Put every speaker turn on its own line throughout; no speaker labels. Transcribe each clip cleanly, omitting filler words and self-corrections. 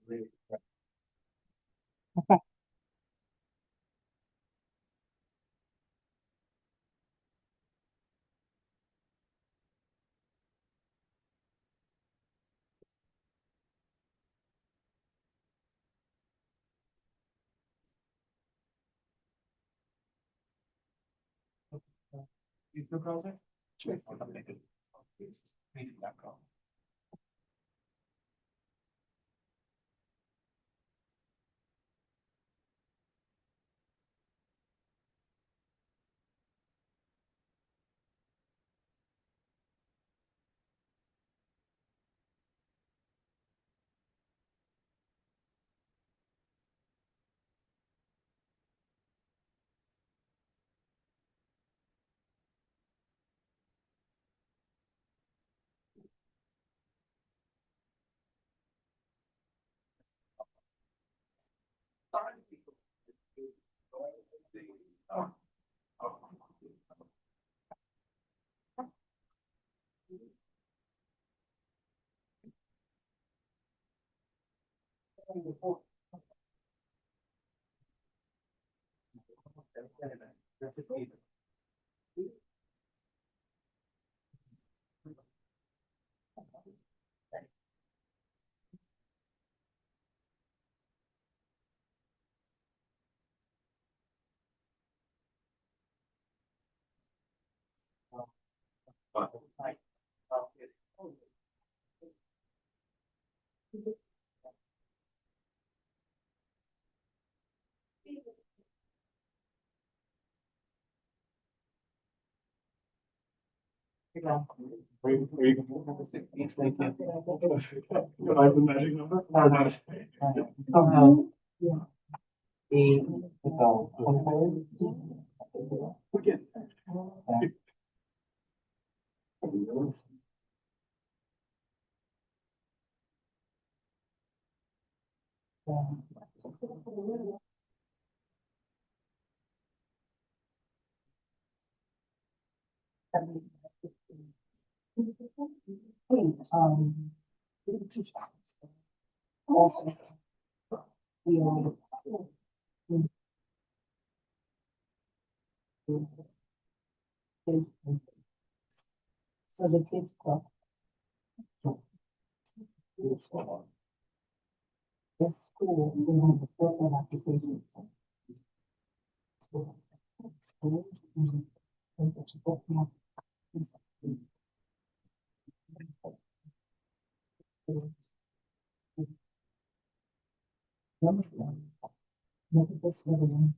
You feel browser? Sure. I'm gonna do it. Make that call. The magic number? Yeah. So the kids club. At school, we have the program application. Look at this little one.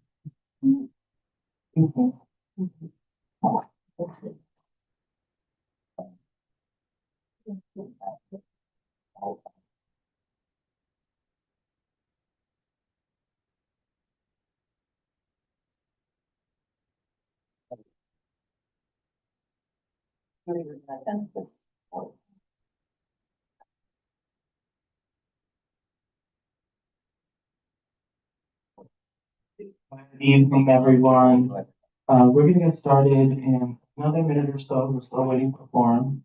Good evening, everyone. We're gonna get started in another minute or so. We're still waiting for form.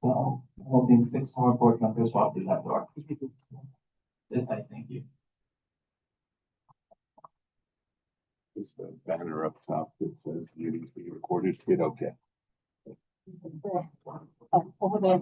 So I'm hoping 6 more board members walk through that door. Sit tight, thank you.
There's the banner up top that says meetings being recorded. Hit okay.
Oh, over there.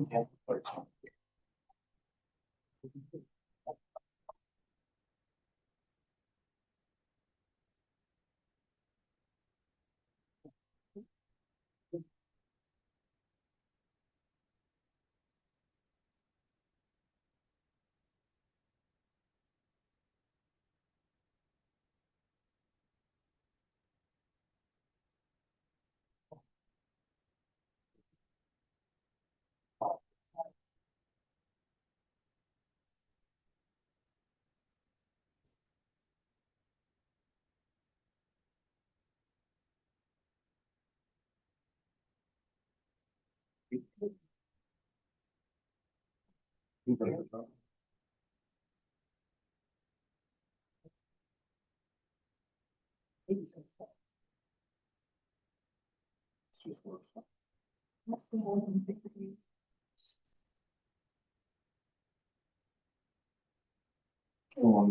Yeah,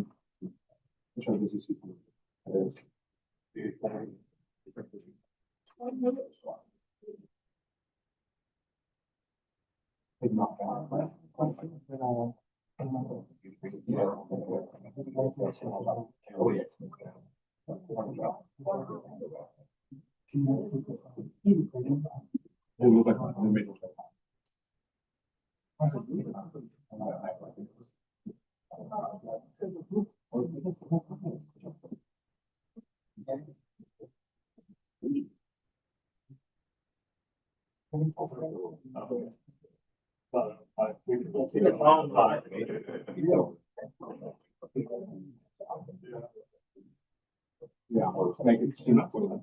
let's make it seem like we're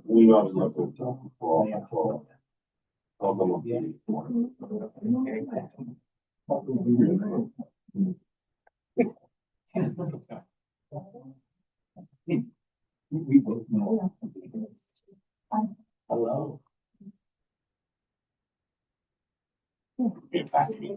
we are looking to we both know. Hello. Get back to me.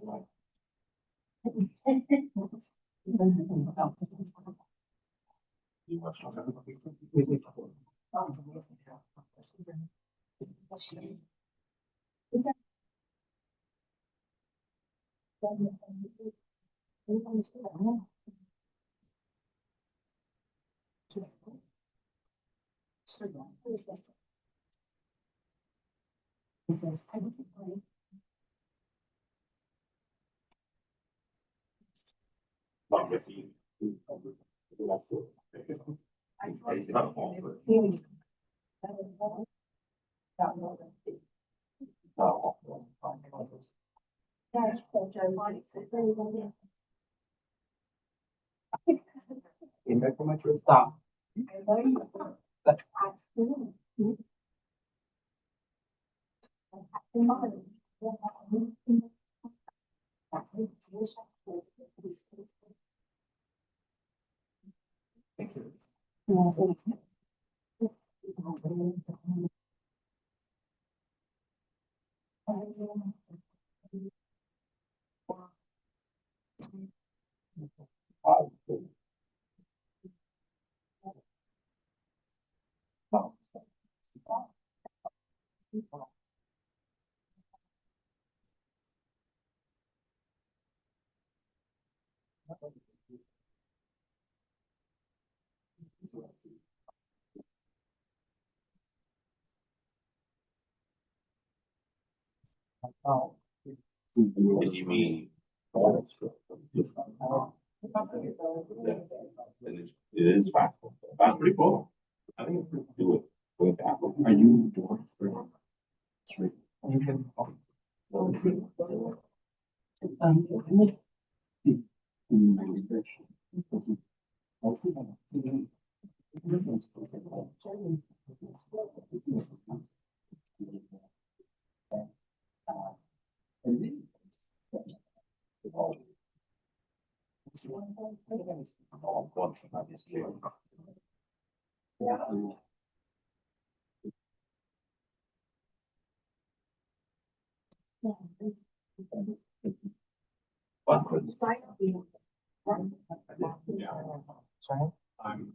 Stop. Did you mean? It is fast. That's pretty cool. I think we could do it with Apple. Are you doing straight? You can. I'm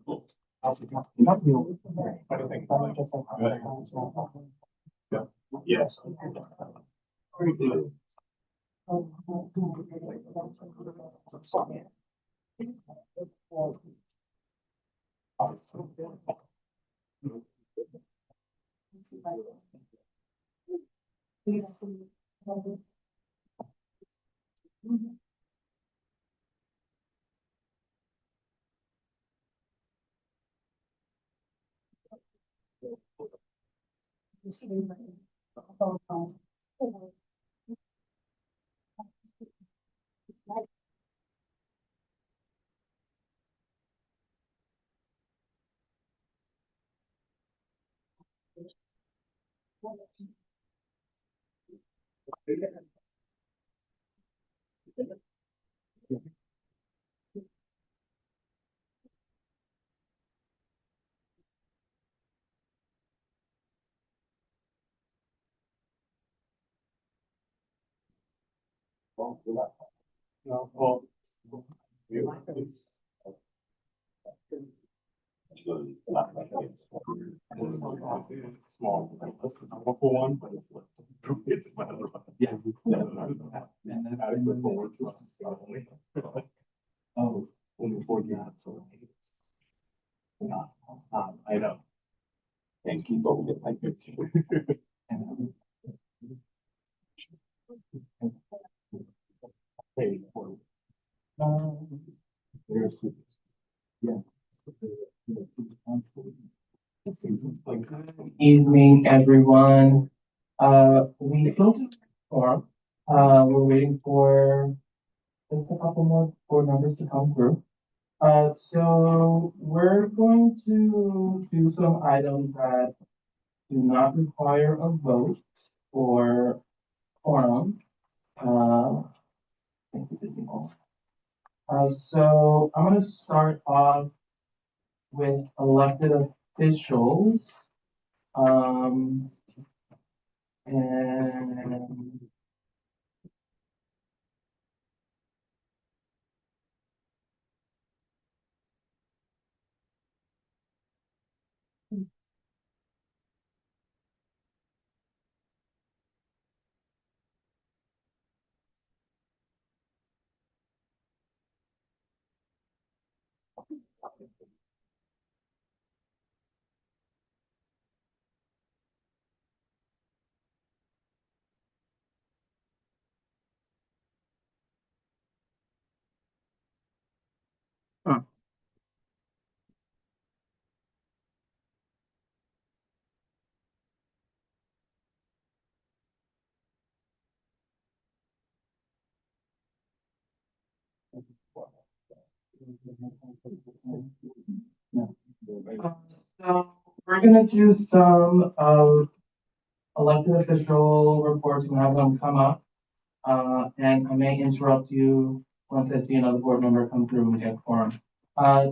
cool. Not you. But I think yes. Very good.
No, well, small, for one, but it's like. Yeah. And then adequate for one trust. Oh, only 49, so. Yeah, I know.
And keep up with it like this.
Hey, there's, yeah. Evening, everyone. We filled the form. We're waiting for just a couple more board members to come through. So we're going to do some items that do not require a vote or quorum. Thank you, Disney World. So I'm gonna start off with elected officials. Um, and so we're gonna do some elected official reports and have them come up. And I may interrupt you once I see another board member come through and get quorum.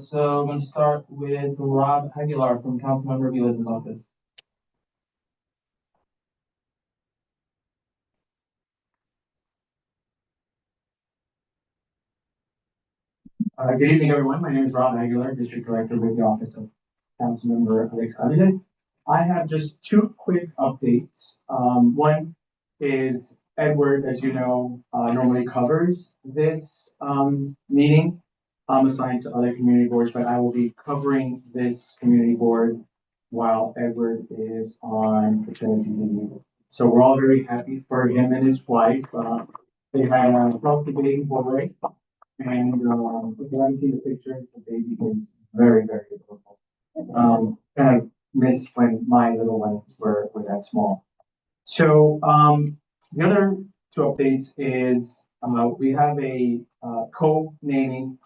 So I'm gonna start with Rob Aguilar from Councilmember Velez's office.
Good evening, everyone. My name is Rob Aguilar, District Director with the Office of Councilmember Alex Avidez. I have just two quick updates. One is Edward, as you know, normally covers this meeting. I'm assigned to other community boards, but I will be covering this community board while Edward is on paternity leave. So we're all very happy for him and his wife. They had a healthy baby boy. And if you haven't seen the pictures, the baby is very, very adorable. Kind of missed when my little ones were that small. So the other two updates is we have a co-naming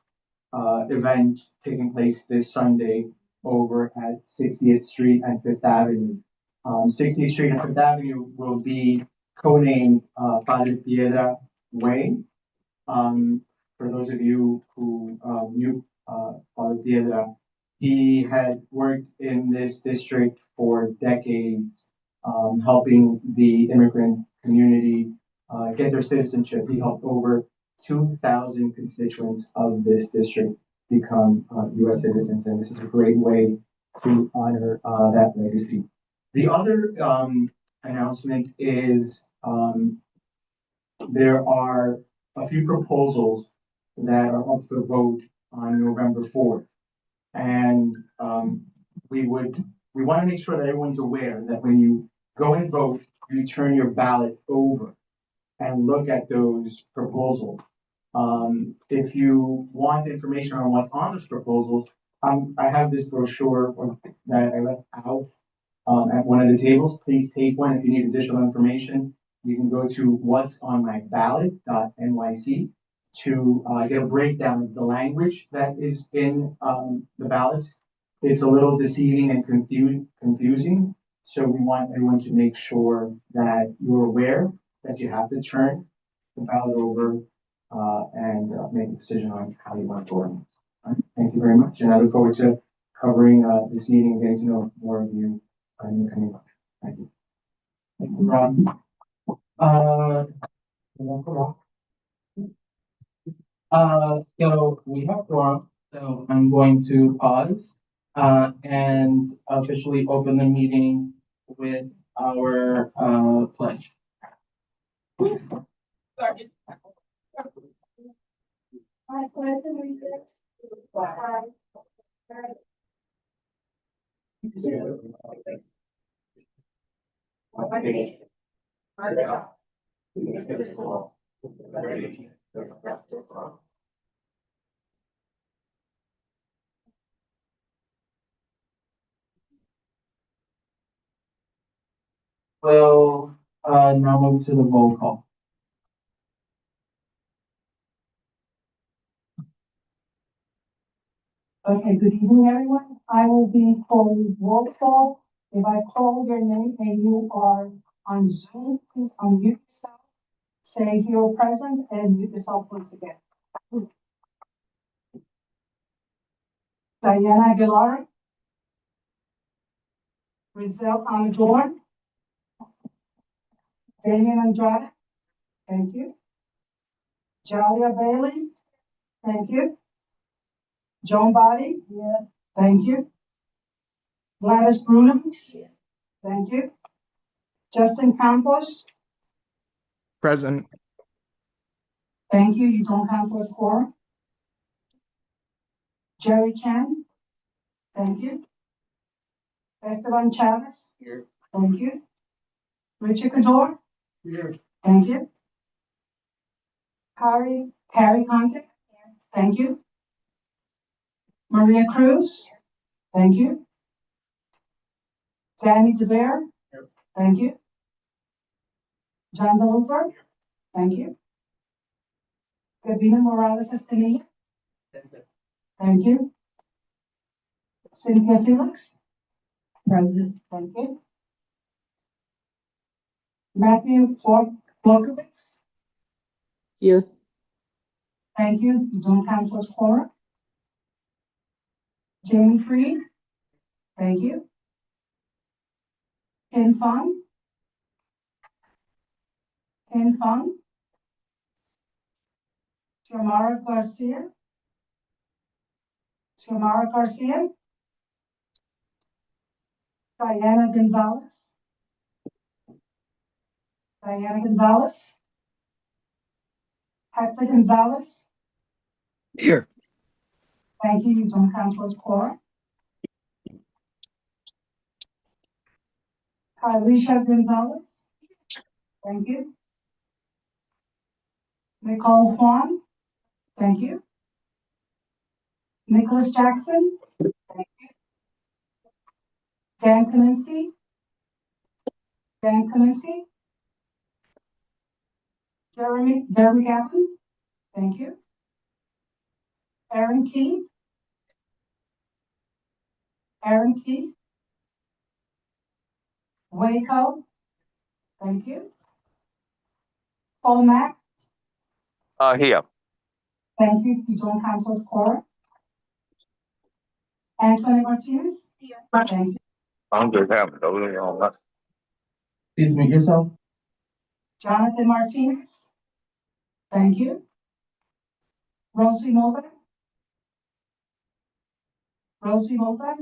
event taking place this Sunday over at 60th Street and Fifth Avenue. 60th Street and Fifth Avenue will be co-named Padre Piedra Way. For those of you who knew Father Piedra, he had worked in this district for decades, helping the immigrant community get their citizenship. He helped over 2,000 constituents of this district become U.S. citizens, and this is a great way to honor that legacy. The other announcement is there are a few proposals that are up for vote on November 4th. And we want to make sure that everyone's aware that when you go and vote, you turn your ballot over and look at those proposals. If you want information on what's on those proposals, I have this brochure that I left out at one of the tables. Please take one if you need additional information. You can go to what'sonmyballot.nyc to get a breakdown of the language that is in the ballots. It's a little deceiving and confusing. So we want everyone to make sure that you're aware that you have to turn the ballot over make a decision on how you want to go on. All right, thank you very much, and I look forward to covering this meeting and getting to know more of you in the coming months. Thank you.
Thank you, Rob. Uh, so we have quorum, so I'm going to pause, and officially open the meeting with our, pledge.
I pledge allegiance to the flag of the nation, under God, indivisible, with liberty and justice for all.
We'll, now move to the roll call.
Okay, good evening, everyone. I will be calling roll call. If I call your name and you are on Zoom, please unmute yourself. Say you're present and mute yourself once again. Diana Aguilar. Rizal Amador. Damian Andrade. Thank you. Jalia Bailey. Thank you. Joan Body. Yeah. Thank you. Gladys Bruno. Yeah. Thank you. Justin Campos.
Present.
Thank you. You don't count for quorum. Jerry Chan. Thank you. Esteban Chavez.
Here.
Thank you. Richard Cador.
Here.
Thank you. Carrie Conte. Thank you. Maria Cruz. Thank you. Danny DeBear.
Here.
Thank you. John Zaluper. Thank you. Gabina Morales Escamilla. Thank you. Cynthia Felix. Present. Thank you. Matthew Florkowitz.
Here.
Thank you. You don't count for quorum. Jamie Freed. Thank you. Ken Fung. Ken Fung. Xiomara Garcia. Xiomara Garcia. Diana Gonzalez. Diana Gonzalez. Hector Gonzalez.
Here.
Thank you. You don't count towards quorum. Tylisha Gonzalez. Thank you. Nicole Juan. Thank you. Nicholas Jackson. Thank you. Dan Kaminsky. Dan Kaminsky. Jeremy Gavin. Thank you. Aaron Key. Aaron Key. Waco. Thank you. Paul Mack.
Here.
Thank you. You don't count towards quorum. Anthony Martinez. Here. Thank you.
I'm just having those on that.
Please mute yourself.
Jonathan Martinez. Thank you. Rosie Mulder. Rosie Mulder.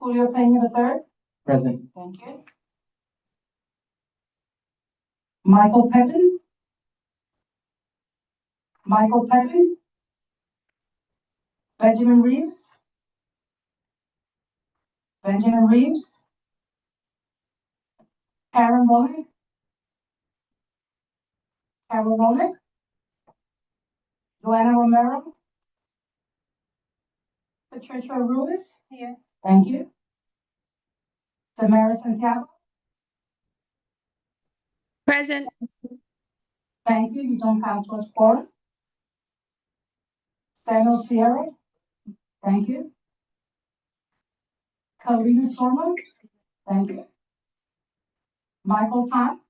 Julio Pena III.
Present.
Thank you. Michael Pepin. Michael Pepin. Benjamin Reeves. Benjamin Reeves. Karen Ronick. Karen Ronick. Joanna Romero. Patricia Ruiz. Here. Thank you. Tamara Santiago.
Present.
Thank you. You don't count towards quorum. Samuel Sierra. Thank you. Kalina Sorma. Thank you. Michael Tom.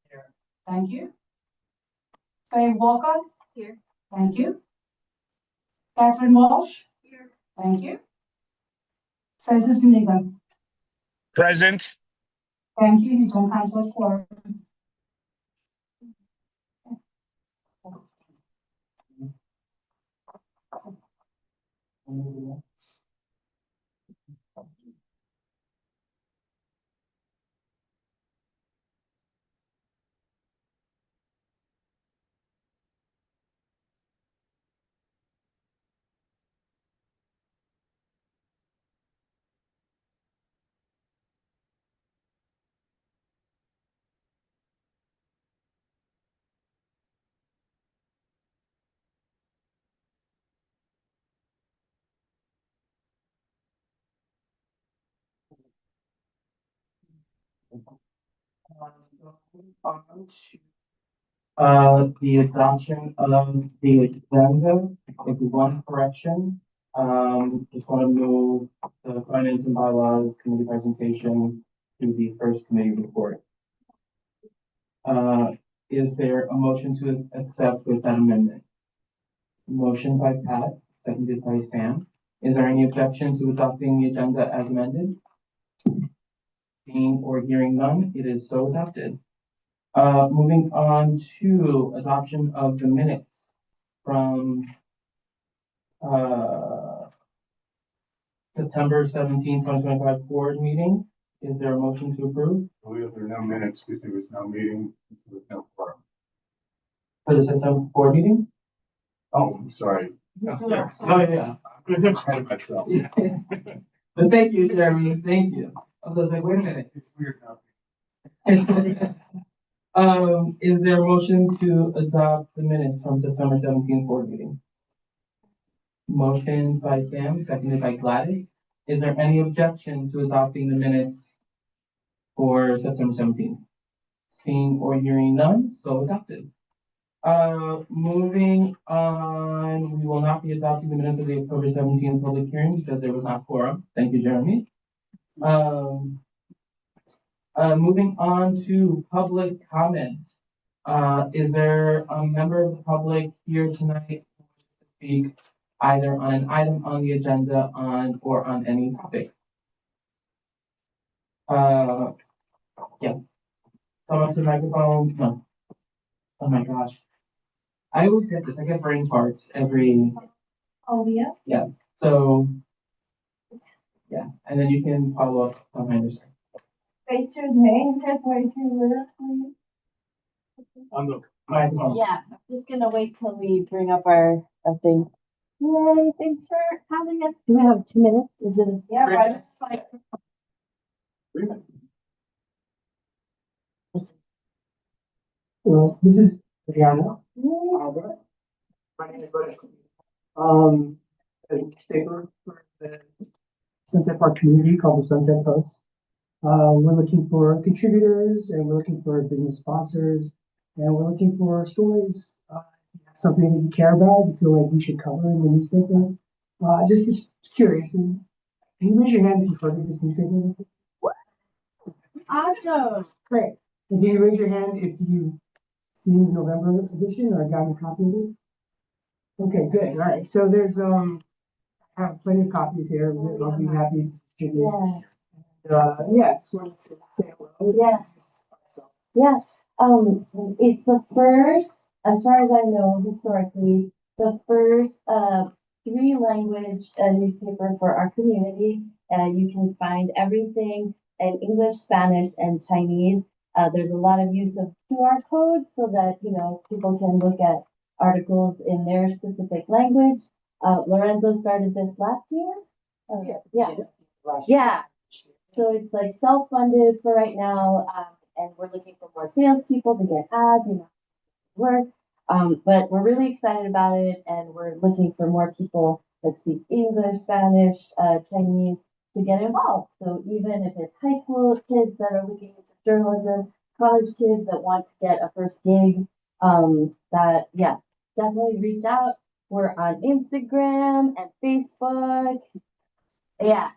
Here.
Thank you. Faye Walker.
Here.
Thank you. Catherine Walsh.
Here.
Thank you. Cesar Zuniga.
Present.
Thank you. You don't have to quorum.
The adoption of the agenda, with one correction. Just want to move the finance and bylaws committee presentation to the first committee report. Is there a motion to accept with that amendment? Motion by Pat, seconded by Sam. Is there any objection to adopting the agenda as amended? Seeing or hearing none, it is so adopted. Moving on to adoption of the minutes from, September 17, 2025 board meeting. Is there a motion to approve
There are no minutes because there was no meeting, there was no quorum.
for the September board meeting?
Oh, I'm sorry.
Oh, yeah.
I'm ahead of myself.
Yeah. But thank you, Jeremy. Thank you. I was like, wait a minute.
It's weird now.
Is there a motion to adopt the minutes from September 17th board meeting? Motion by Sam, seconded by Gladys. Is there any objection to adopting the minutes for September 17th? Seeing or hearing none, so adopted. Moving on, we will not be adopting the minutes of the October 17th public hearing because there was not quorum. Thank you, Jeremy. Moving on to public comment. Is there a member of the public here tonight who wishes to speak either on an item on the agenda or on any topic? Yeah. Come up to the microphone. No. Oh my gosh. I always get this. I get brain farts every.
Oh, yeah.
So. Yeah, and then you can follow up on my understanding.
State your name, where you live, please.
On the
Microphone.
Yeah, I'm just gonna wait till we bring up our thing. Yay, thanks for having us. Do we have 2 minutes? Is it? Yeah, right. It's like.
Well, this is Brianna. Albert. My name is Brian. A newspaper for the Sunset Park community called the Sunset Post. We're looking for contributors and we're looking for business sponsors and we're looking for stories, something that you care about, you feel like we should cover in the newspaper. Just curious, can you raise your hand if you've heard of this newspaper?
Awesome.
Great. And can you raise your hand if you've seen the November edition or gotten a copy of this? Okay, good. All right. So there's I have plenty of copies here. I'll be happy to distribute.
Yeah.
Just wanted to say hello.
Yeah. Yeah. It's the first, as far as I know, historically, the first 3-language newspaper for our community. You can find everything in English, Spanish, and Chinese. There's a lot of use of QR codes so that, people can look at articles in their specific language. Lorenzo started this last year. Yeah. So it's like self-funded for right now, and we're looking for more salespeople to get ads, work. But we're really excited about it, and we're looking for more people that speak English, Spanish, Chinese to get involved. So even if it's high school kids that are looking into journalism, college kids that want to get a first gig, definitely reach out. We're on Instagram and Facebook. Yeah,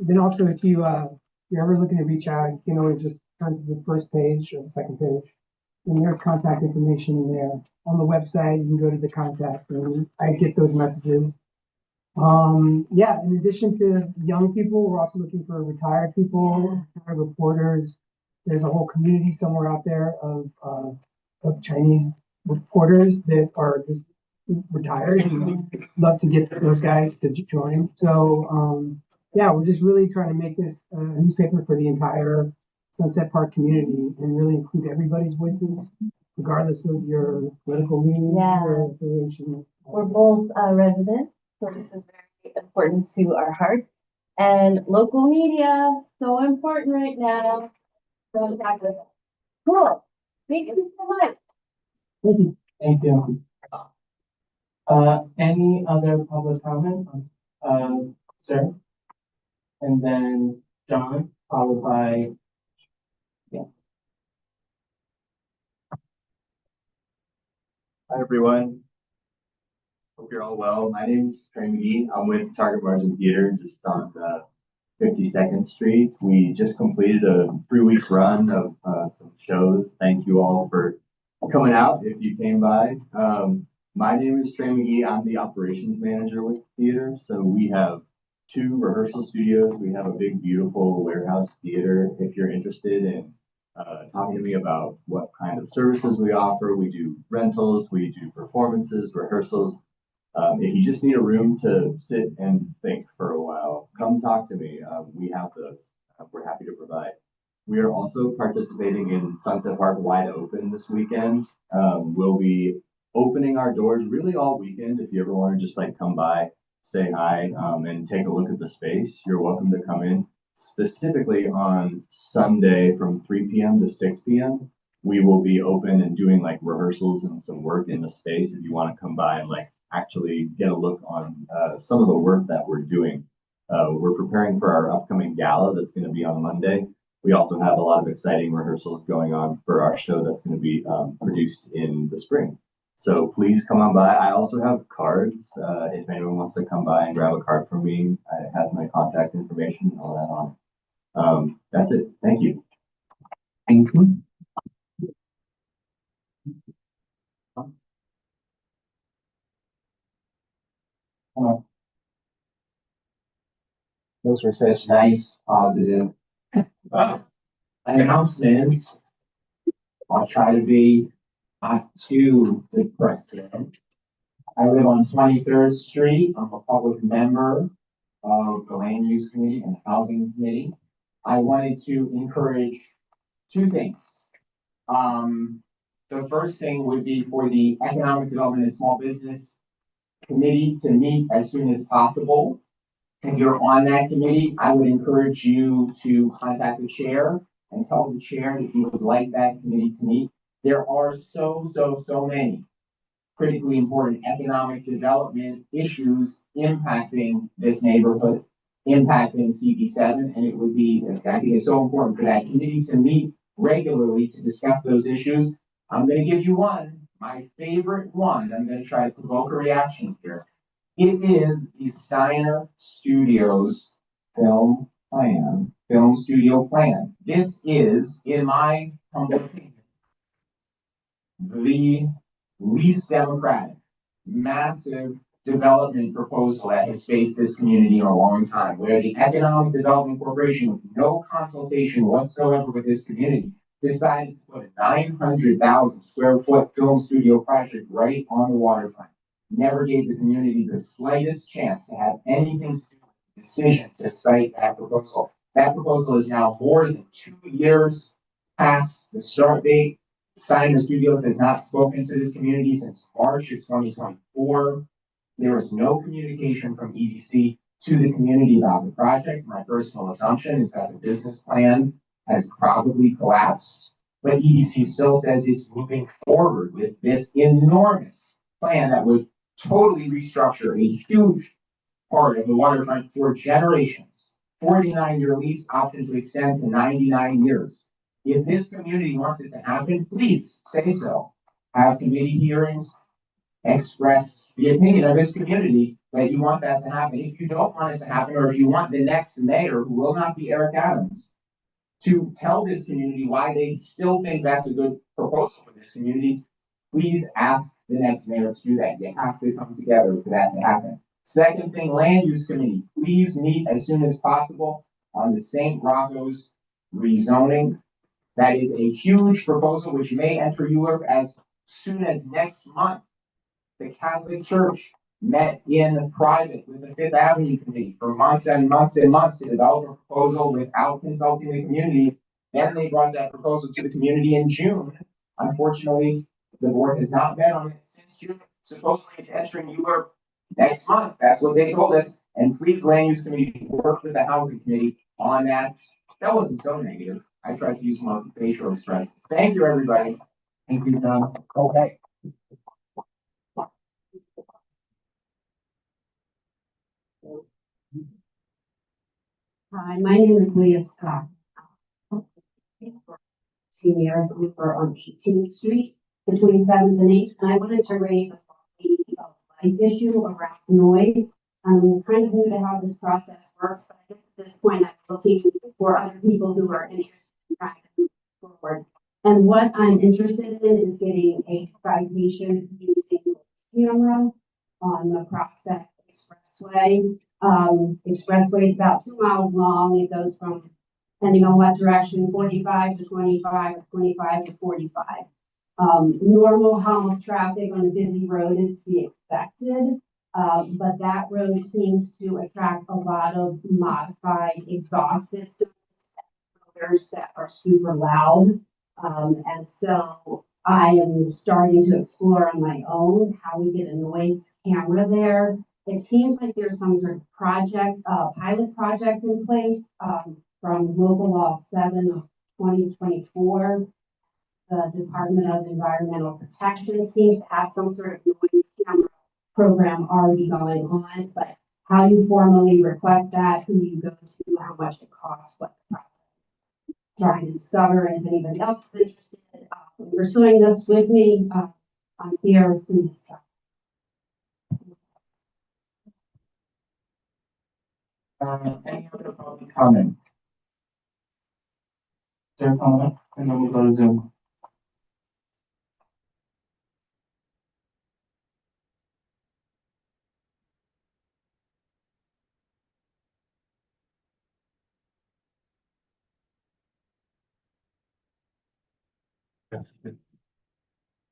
Then also, if you're ever looking to reach out, you can always just turn to the first page or the second page. and there's contact information in there. On the website, you can go to the contact, and I get those messages. Yeah, in addition to young people, we're also looking for retired people, retired reporters. There's a whole community somewhere out there of Chinese reporters that are just retired and love to get those guys to join. So, yeah, we're just really trying to make this a newspaper for the entire Sunset Park community and really include everybody's voices, regardless of your political leanings
Yeah.
or affiliation.
We're both residents, so this is very important to our hearts. And local media, so important right now. So cool. Thank you so much.
Thank you. Any other public comment? Sir? And then John, followed by, yeah.
Hi, everyone. Hope you're all well. My name is Trey McGee. I'm with Target Margin Theater just on 52nd Street. We just completed a 3-week run of some shows. Thank you all for coming out if you came by. My name is Trey McGee. I'm the operations manager with the theater. So we have 2 rehearsal studios. We have a big, beautiful warehouse theater. If you're interested in talking to me about what kind of services we offer, we do rentals, we do performances, rehearsals. If you just need a room to sit and think for a while, come talk to me. We have those. We're happy to provide. We are also participating in Sunset Park Wide Open this weekend. We'll be opening our doors really all weekend. If you ever want to just like come by, say hi, and take a look at the space, you're welcome to come in. Specifically on Sunday from 3 p.m. to 6 p.m. We will be open and doing like rehearsals and some work in the space if you want to come by and like actually get a look on some of the work that we're doing. We're preparing for our upcoming gala that's going to be on Monday. We also have a lot of exciting rehearsals going on for our show that's going to be produced in the spring. So please come on by. I also have cards. If anyone wants to come by and grab a card from me, it has my contact information and all that on it. That's it. Thank you.
Thank you.
Those were such nice, positive announcements. I'll try to be not too depressing. I live on 23rd Street. I'm a public member of the Land Use Committee and Housing Committee. I wanted to encourage 2 things. The first thing would be for the Economic Development and Small Business Committee to meet as soon as possible. If you're on that committee, I would encourage you to contact the chair and tell the chair that you would like that committee to meet. There are so many critically important economic development issues impacting this neighborhood, impacting CB7, and it would be, I think it's so important for that committee to meet regularly to discuss those issues. I'm going to give you one, my favorite one. I'm going to try to provoke a reaction here. It is the Steiner Studios film studio plan. This is, in my humble opinion, the least democratic, massive development proposal that has faced this community in a long time, where the Economic Development Corporation, with no consultation whatsoever with this community, decided to put a 900,000 square foot film studio project right on the waterfront. Never gave the community the slightest chance to have anything to do with the decision to cite that proposal. That proposal is now more than 2 years past the start date. Steiner Studios has not spoken to this community since March of 2024. There was no communication from EDC to the community about the project. My personal assumption is that the business plan has probably collapsed, but EDC still says it's moving forward with this enormous plan that would totally restructure a huge part of the waterfront for generations. 49-year lease option to extend to 99 years. If this community wants it to happen, please say so. Have committee hearings, express the opinion of this community that you want that to happen. If you don't want it to happen, or if you want the next mayor, who will not be Eric Adams, to tell this community why they still think that's a good proposal for this community, please ask the next mayor to do that. You have to come together for that to happen. Second thing, land use committee, please meet as soon as possible on the St. Rocco's rezoning. That is a huge proposal which may enter Europe as soon as next month. The Catholic Church met in private with the Fifth Avenue Committee for months and months and months to develop a proposal without consulting the community. Then they brought that proposal to the community in June. Unfortunately, the board has not met on it since June. Supposedly it's entering Europe next month. That's what they told us. And please, land use committee, work with the housing committee on that. That wasn't so negative. I tried to use more facial expressions. Thank you, everybody.
Thank you, John.
Okay.
Hi, my name is Leah Scott. 2 years over on 18th Street between 7th and 8th, and I wanted to raise a life issue around noise. I'm kind of new to how this process works, but I guess at this point I'm looking for other people who are interested in trying to move forward. And what I'm interested in is getting a citation using camera on the Prospect Expressway. Expressway is about 2 miles long. It goes from, depending on what direction, 45 to 25 or 25 to 45. Normal hum of traffic on a busy road is to be expected, but that road seems to attract a lot of modified exhaust systems that are super loud. And so I am starting to explore on my own how we get a noise camera there. It seems like there's some sort of project, pilot project in place, from local law 7 of 2024. The Department of Environmental Protection seems to have some sort of noise camera program already going on, but how you formally request that, who you go to, how much it costs, what the process is. Trying to discover, and if anybody else is interested in pursuing this with me, I'm here, please.
Any other public comment?
Is there a comment? And then we'll go to Zoom.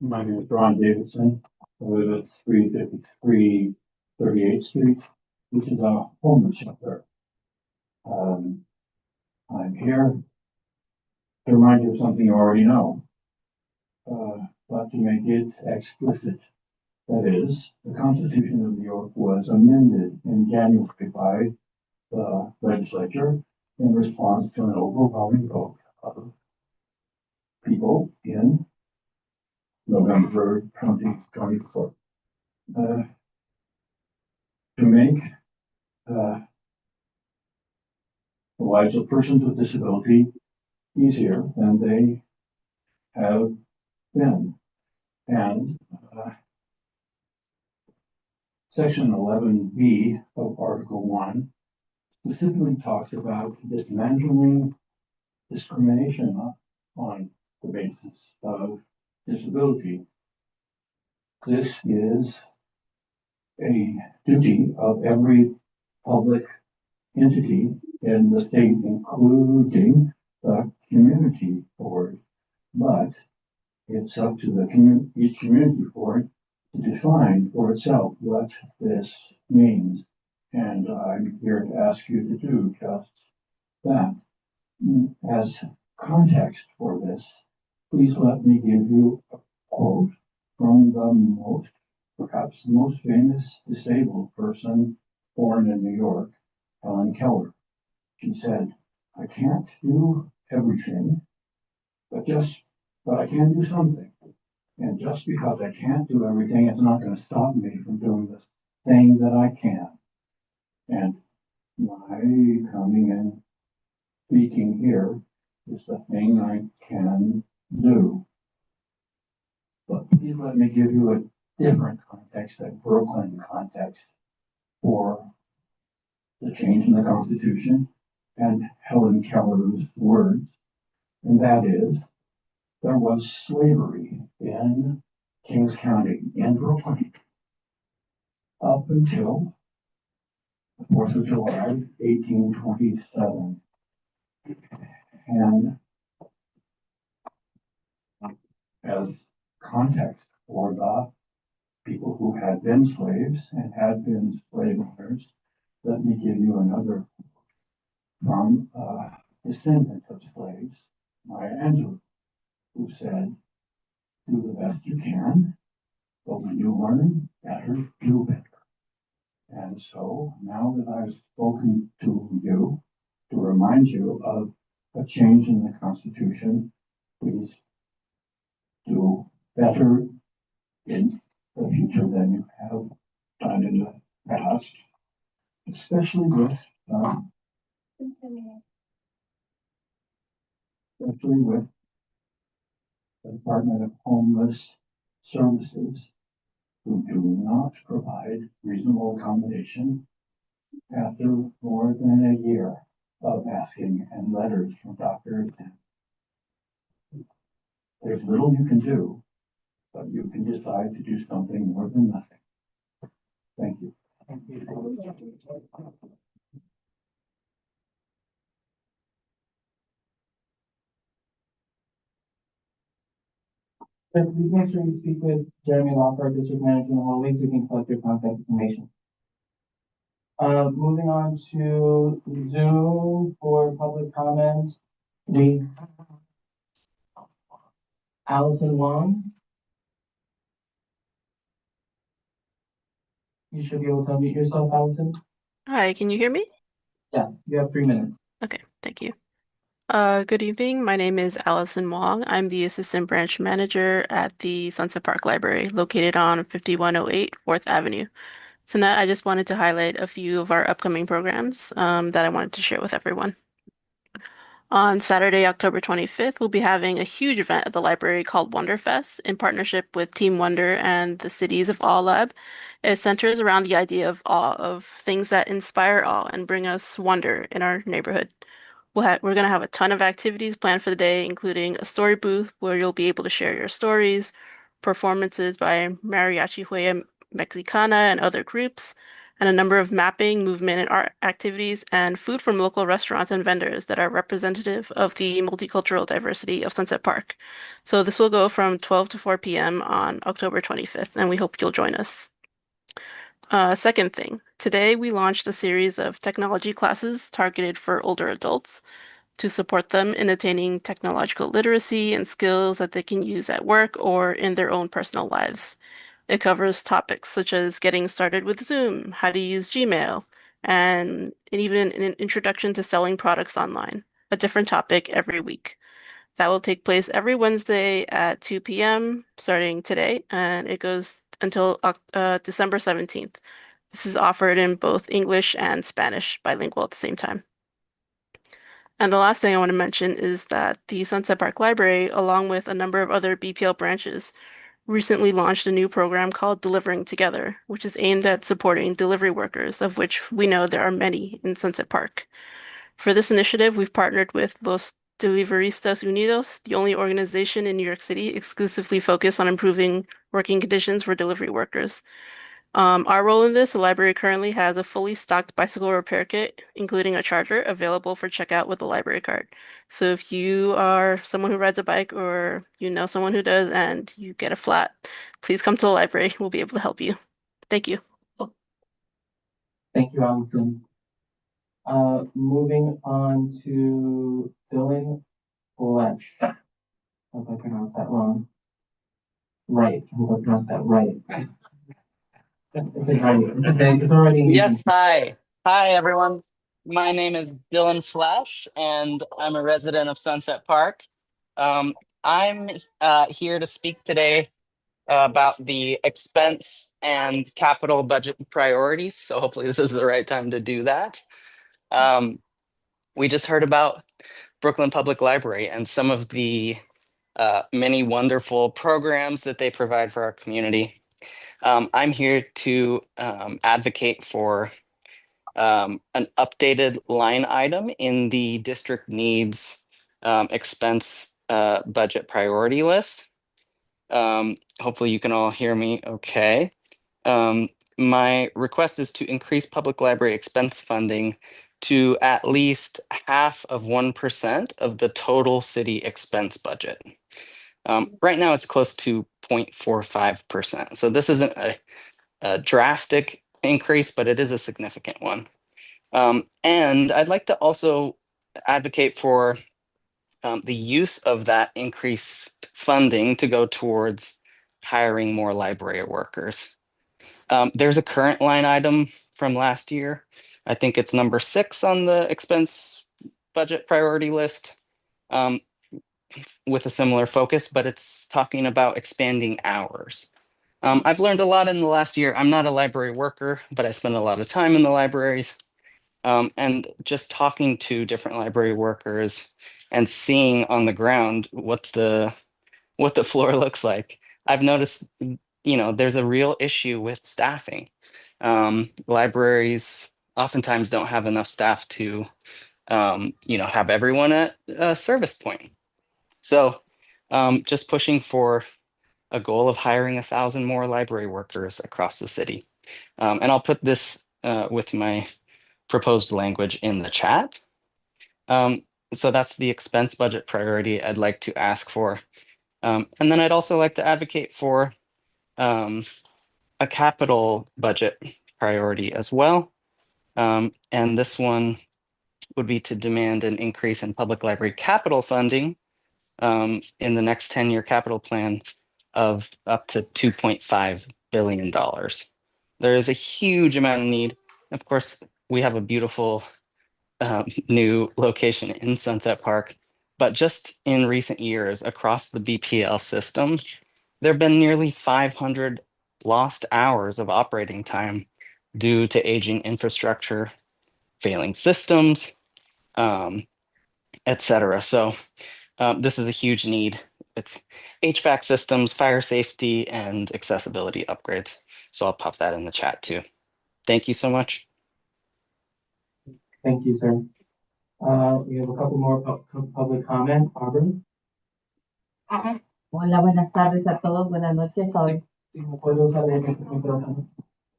My name is Ron Davidson. I live at 353 38th Street, which is a homeless shelter. I'm here to remind you of something you already know, but to make it explicit. That is, the Constitution of New York was amended in January by the legislature in response to an overwhelming vote of people in November 2024. To make the lives of persons with disability easier than they have been. And Section 11B of Article 1 specifically talks about dismantling discrimination on the basis of disability. This is a duty of every public entity in the state, including the community board. But it's up to the each community board to define for itself what this means. And I'm here to ask you to do just that. As context for this, please let me give you a quote from perhaps the most famous disabled person born in New York, Helen Keller. She said, "I can't do everything, but I can do something. And just because I can't do everything, it's not going to stop me from doing the thing that I can." And my coming and speaking here is the thing I can do. But please let me give you a different context, a Brooklyn context for the change in the Constitution and Helen Keller's words And that is, there was slavery in Kings County in Brooklyn up until the 4th of July, 1827. And as context for the people who had been slaves and had been slave owners, let me give you another from a descendant of slaves, Maya Angelou, who said, do the best you can, but when you learn better, do better. And so now that I've spoken to you to remind you of a change in the Constitution, please do better in the future than you have done in the past, especially with the Department of Homeless Services, who do not provide reasonable accommodation after more than a year of asking and letters from doctors. There's little you can do, but you can decide to do something more than nothing. Thank you.
So please make sure you speak with Jeremy Lawford, district manager in the hallway, so you can collect your contact information. Moving on to Zoom for public comment, we Allison Wong. You should be able to unmute yourself, Allison.
Hi, can you hear me?
Yes, you have 3 minutes.
Okay, thank you. Good evening. My name is Allison Wong. I'm the assistant branch manager at the Sunset Park Library, located on 5108 4th Avenue. Tonight, I just wanted to highlight a few of our upcoming programs that I wanted to share with everyone. On Saturday, October 25th, we'll be having a huge event at the library called Wonderfest in partnership with Team Wonder and the Cities of Awe Lab. It centers around the idea of awe, of things that inspire awe and bring us wonder in our neighborhood. We're going to have a ton of activities planned for the day, including a story booth where you'll be able to share your stories, performances by Mariachi Huella Mexicana and other groups, and a number of mapping, movement, and art activities, and food from local restaurants and vendors that are representative of the multicultural diversity of Sunset Park. So this will go from 12 to 4 p.m. on October 25th, and we hope you'll join us. Second thing, today we launched a series of technology classes targeted for older adults to support them in attaining technological literacy and skills that they can use at work or in their own personal lives. It covers topics such as getting started with Zoom, how to use Gmail, and even an introduction to selling products online, a different topic every week. That will take place every Wednesday at 2 p.m. starting today, and it goes until December 17th. This is offered in both English and Spanish, bilingual at the same time. And the last thing I want to mention is that the Sunset Park Library, along with a number of other BPL branches, recently launched a new program called Delivering Together, which is aimed at supporting delivery workers, of which we know there are many in Sunset Park. For this initiative, we've partnered with Los Deliveristas Unidos, the only organization in New York City exclusively focused on improving working conditions for delivery workers. Our role in this, the library currently has a fully stocked bicycle repair kit, including a charger, available for checkout with a library card. So if you are someone who rides a bike or you know someone who does and you get a flat, please come to the library. We'll be able to help you. Thank you.
Thank you, Allison. Moving on to Dylan Fletch. I hope I pronounced that wrong. Right, I hope I pronounced that right. It's already.
Yes, hi. Hi, everyone. My name is Dylan Flash, and I'm a resident of Sunset Park. I'm here to speak today about the expense and capital budget priorities. So hopefully this is the right time to do that. We just heard about Brooklyn Public Library and some of the many wonderful programs that they provide for our community. I'm here to advocate for an updated line item in the district needs expense budget priority list. Hopefully you can all hear me okay. My request is to increase public library expense funding to at least half of 1% of the total city expense budget. Right now it's close to 0.45%. So this isn't a drastic increase, but it is a significant one. And I'd like to also advocate for the use of that increased funding to go towards hiring more library workers. There's a current line item from last year. I think it's number 6 on the expense budget priority list, with a similar focus, but it's talking about expanding hours. I've learned a lot in the last year. I'm not a library worker, but I spend a lot of time in the libraries. And just talking to different library workers and seeing on the ground what the floor looks like, I've noticed, there's a real issue with staffing. Libraries oftentimes don't have enough staff to, have everyone at a service point. So just pushing for a goal of hiring 1,000 more library workers across the city. And I'll put this with my proposed language in the chat. So that's the expense budget priority I'd like to ask for. And then I'd also like to advocate for a capital budget priority as well. And this one would be to demand an increase in public library capital funding in the next 10-year capital plan of up to $2.5 billion. There is a huge amount of need. Of course, we have a beautiful new location in Sunset Park, but just in recent years across the BPL system, there have been nearly 500 lost hours of operating time due to aging infrastructure, failing systems, etc. So this is a huge need with HVAC systems, fire safety, and accessibility upgrades. So I'll pop that in the chat too. Thank you so much.
Thank you, sir. We have a couple more public comment. Barbara?
Hola, buenas tardes a todos, buenas noches.
Si me puedo usar el micrófono.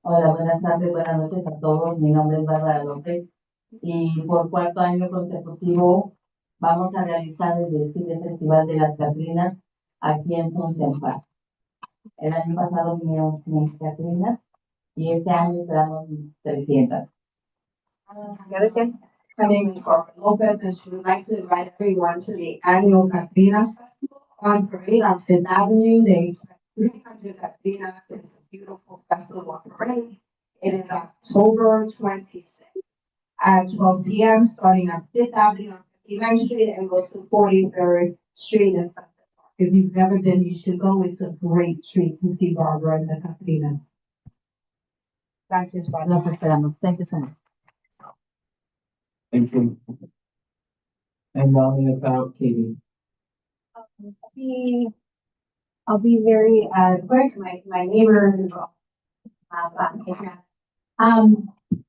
Hola, buenas tardes, buenas noches a todos. Mi nombre es Bárbara López y por 4 año consecutivo vamos a realizar el desfile Festival de las Catrinas aquí en Sunset Park. El año pasado vinieron 100 Catrinas y este año esperamos 300.
My name is Barbara Lopez, and she would like to invite everyone to the annual Catrinas Festival on Parade on Fifth Avenue. They expect 300 Catrinas. It's a beautiful festival parade. It is October 26th at 12 p.m. starting at Fifth Avenue on 59th Street and goes to 43rd Street in Sunset Park. If you've never been, you should go. It's a great treat to see Barbara and the Catrinas. Gracias, Barbara.
Los esperamos. Thank you so much.
Thank you. And rounding us out, Katie.
I'll be very quick. My neighbor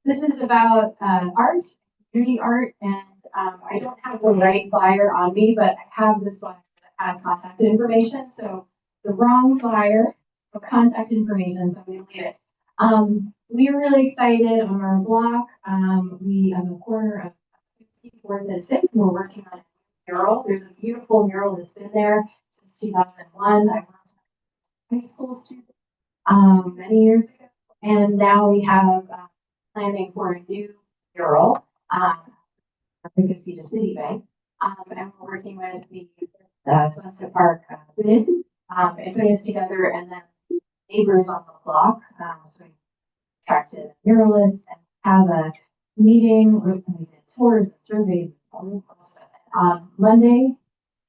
this is about art, community art, and I don't have the right flyer on me, but I have this flyer that has contact information. So the wrong flyer of contact information, so I'm gonna leave it. We are really excited on our block. We on the corner of 54th and 5th, we're working on a mural. There's a beautiful mural that's been there since 2001. I worked as a high school student many years ago, and now we have planning for a new mural. Advocacy to Citibank, and we're working with the Sunset Park bid and putting this together, and then neighbors on the block. So we attracted muralists and have a meeting with tours and surveys on Monday,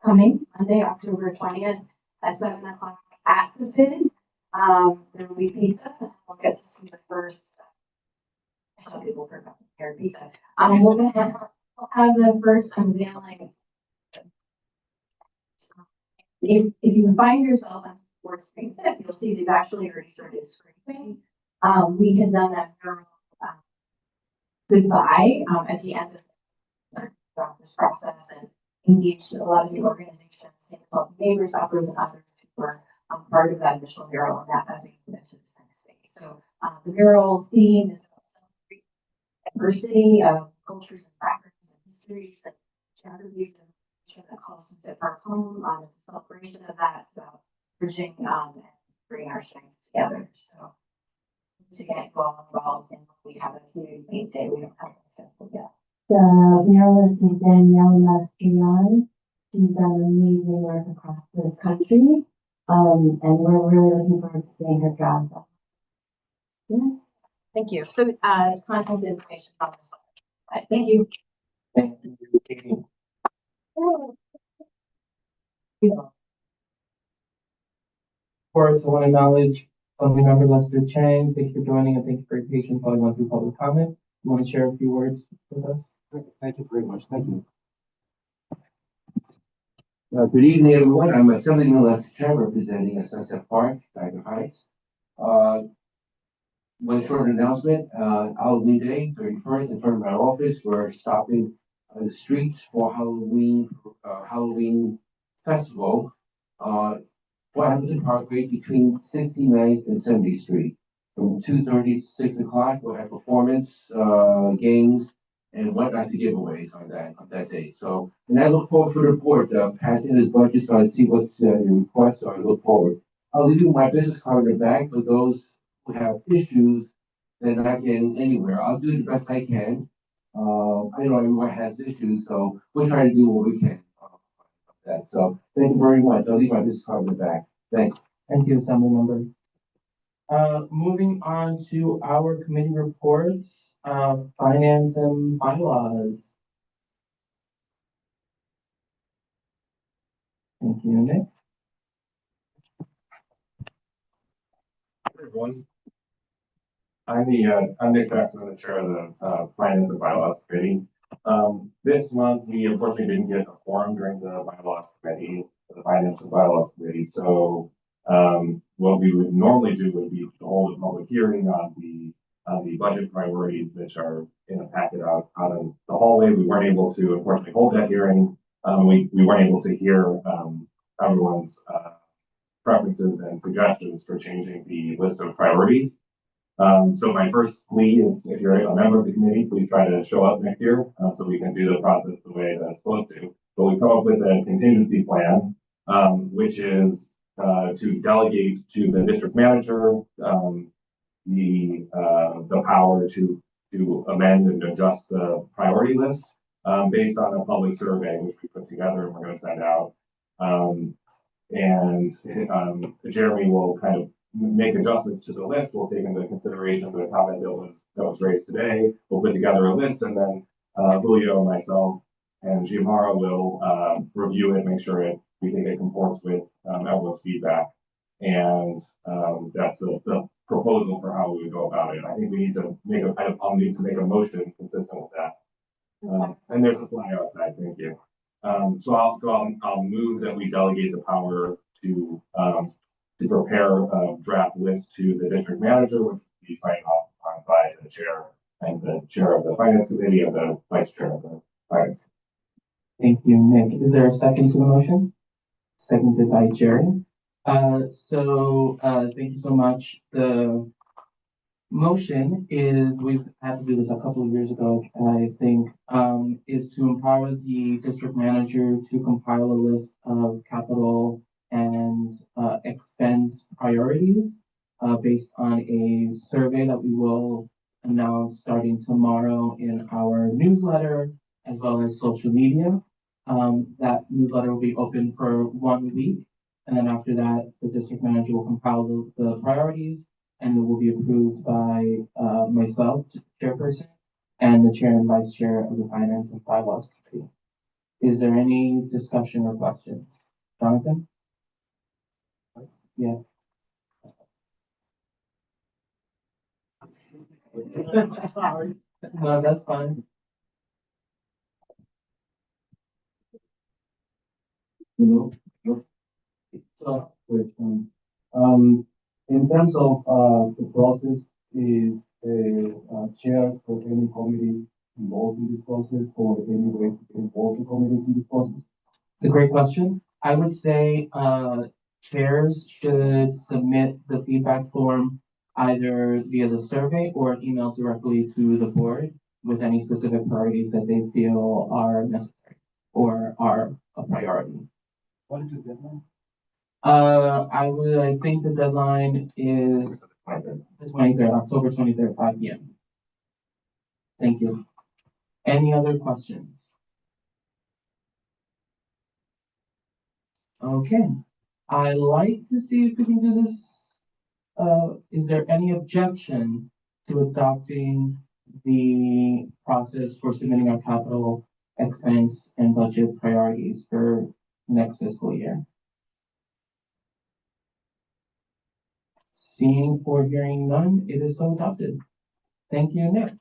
October 20th at 7 o'clock at the bid. There will be pizza. We'll get to see the first. Some people forgot to prepare pizza. We'll have the first unveiling. If you find yourself on 4th Street 5th, you'll see they've actually already started scraping. We had done that mural goodbye at the end of this process, and engaged a lot of the organizations, things called neighbors, uppers, and others who were part of that initial mural, and that as we move into the next phase. So the mural theme is about celebrating diversity of cultures and backgrounds and histories and geographies and that calls Sunset Park home. It's a celebration of that. It's about bridging and bringing our strengths together. So to get you all involved in we have a community paint day. We don't have that simple yet.
The muralist is Danielle Mastrian. She's done amazing work across the country. And we're really looking forward to seeing her draw. Yeah.
Thank you. So contact information on this one. Right, thank you.
Thank you, Katie. Reports, I want to acknowledge Assembly Member Lester Chang. Thank you for joining and thank you for your patience while we went through public comment. You want to share a few words with us?
Thank you very much. Thank you. Good evening, everyone. I'm Assemblyman Lester Chang, representing Sunset Park, Tiger Heights. One short announcement, Halloween Day, 31st, in front of my office, we're stopping the streets for Halloween festival, for Hamilton Parkway between 69th and 70th Street. From 2:30 to 6 o'clock, we'll have performance, games, and whatnot to giveaways on that day. So, and I look forward for the board, passing this budget, so I see what's the request, so I look forward. I'll leave you my business card in the back for those who have issues that are not getting anywhere. I'll do the best I can. I know everyone has issues, so we'll try to do what we can. That. So thank you very much. I'll leave my business card in the back. Thank you.
Thank you, Assembly Member. Moving on to our committee reports, finance and bylaws. Thank you, Nick.
Hey, everyone. I'm Nick Jackson, I'm the chair of the Finance and Bylaws Committee. This month, we unfortunately didn't get a quorum during the Bylaws Committee, the Finance and Bylaws Committee. So what we would normally do would be to hold a public hearing on the budget priorities, which are in a packet out in the hallway. We weren't able to, unfortunately, hold that hearing. We weren't able to hear everyone's preferences and suggestions for changing the list of priorities. So my first plea is, if you're a member of the committee, please try to show up next year so we can do the process the way that it's supposed to. But we come up with a contingency plan, which is to delegate to the district manager the power to amend and adjust the priority list based on a public survey which we put together and we're going to send out. Jeremy will kind of make adjustments to the list. We'll take into consideration the comment that was raised today. We'll put together a list, and then Julio, myself, and Giamara will review it, make sure we think it comports with everyone's feedback. And that's the proposal for how we would go about it. I think we need to I'll need to make a motion consistent with that. And there's a fly outside. Thank you. So I'll move that we delegate the power to prepare a draft list to the district manager, which will be signed off on by the chair and the chair of the finance committee and the vice chair of the finance.
Thank you, Nick. Is there a second to the motion? Seconded by Jerry. Thank you so much. The motion is, we've had to do this a couple of years ago, and I think, is to empower the district manager to compile a list of capital and expense priorities based on a survey that we will announce starting tomorrow in our newsletter as well as social media. That newsletter will be open for 1 week, and then after that, the district manager will compile the priorities, and it will be approved by myself, chairperson, and the chair and vice chair of the Finance and Bylaws Committee. Is there any discussion or questions? Jonathan? Yeah. Sorry. No, that's fine.
So, in terms of the process, is the chair for any committee involved in this process, or any way to involve the committees in this process?
It's a great question. I would say, chairs should submit the feedback form either via the survey or email directly to the board with any specific priorities that they feel are necessary or are a priority.
What is the deadline?
I think the deadline is the 23rd, October 23rd, 5 p.m. Thank you. Any other questions? Okay, I like to see if we can do this. Is there any objection to adopting the process for submitting our capital expense and budget priorities for next fiscal year? Seeing or hearing none, it is so adopted. Thank you, Nick.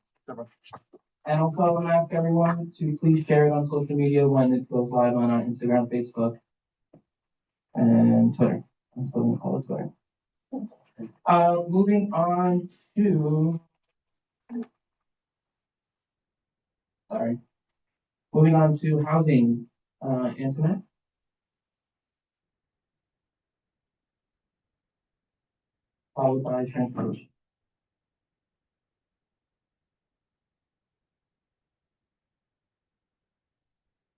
And also, I want to ask everyone to please share it on social media when it goes live on our Instagram, Facebook, and Twitter. I'm still gonna call it Twitter. Moving on to, sorry, moving on to housing, Antoinette. Followed by transportation.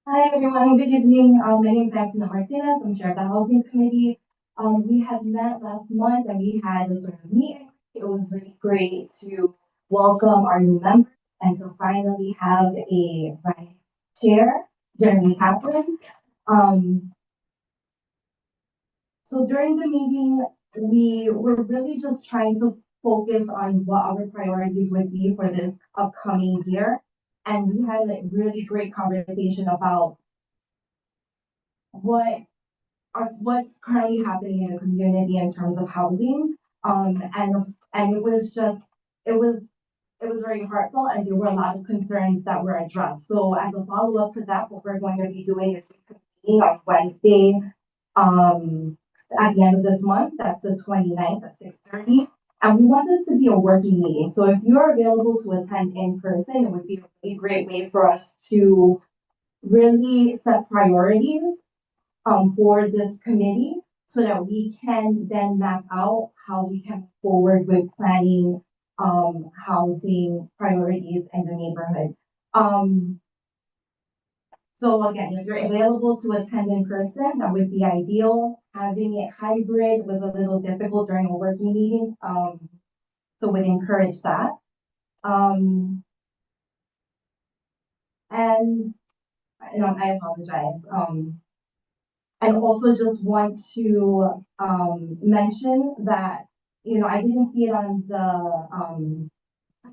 Hi, everyone. Good evening. My name is Anthony Martinez. I'm chair of the Housing Committee. We had met last month and we had a sort of meeting. It was really great to welcome our new members and to finally have a vice chair, Jeremy Kaplan. So during the meeting, we were really just trying to focus on what our priorities would be for this upcoming year. And we had a really great conversation about what's currently happening in the community in terms of housing. And it was just, it was very heartfelt and there were a lot of concerns that were addressed. So as a follow-up to that, what we're going to be doing is reconvening on Wednesday, at the end of this month, that's the 29th at 6:30. And we want this to be a working meeting. So if you're available to attend in person, it would be a really great way for us to really set priorities for this committee so that we can then map out how we can move forward with planning housing priorities in the neighborhood. So again, if you're available to attend in person, that would be ideal. Having it hybrid was a little difficult during a working meeting, so would encourage that. And I apologize. And also just want to mention that I didn't see it on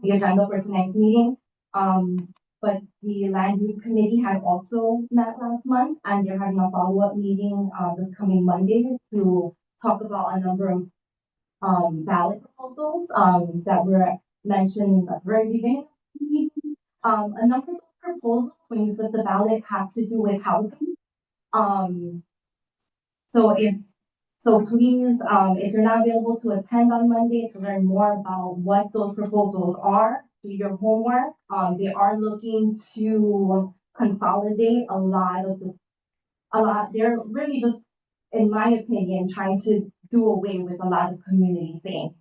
the agenda for tonight's meeting. But the land use committee had also met last month and they're having a follow-up meeting this coming Monday to talk about a number of ballot proposals that were mentioned at the very beginning of the meeting. A number of proposals when you flip the ballot have to do with housing. So please, if you're not available to attend on Monday to learn more about what those proposals are, do your homework. They are looking to consolidate they're really just, in my opinion, trying to do away with a lot of community things.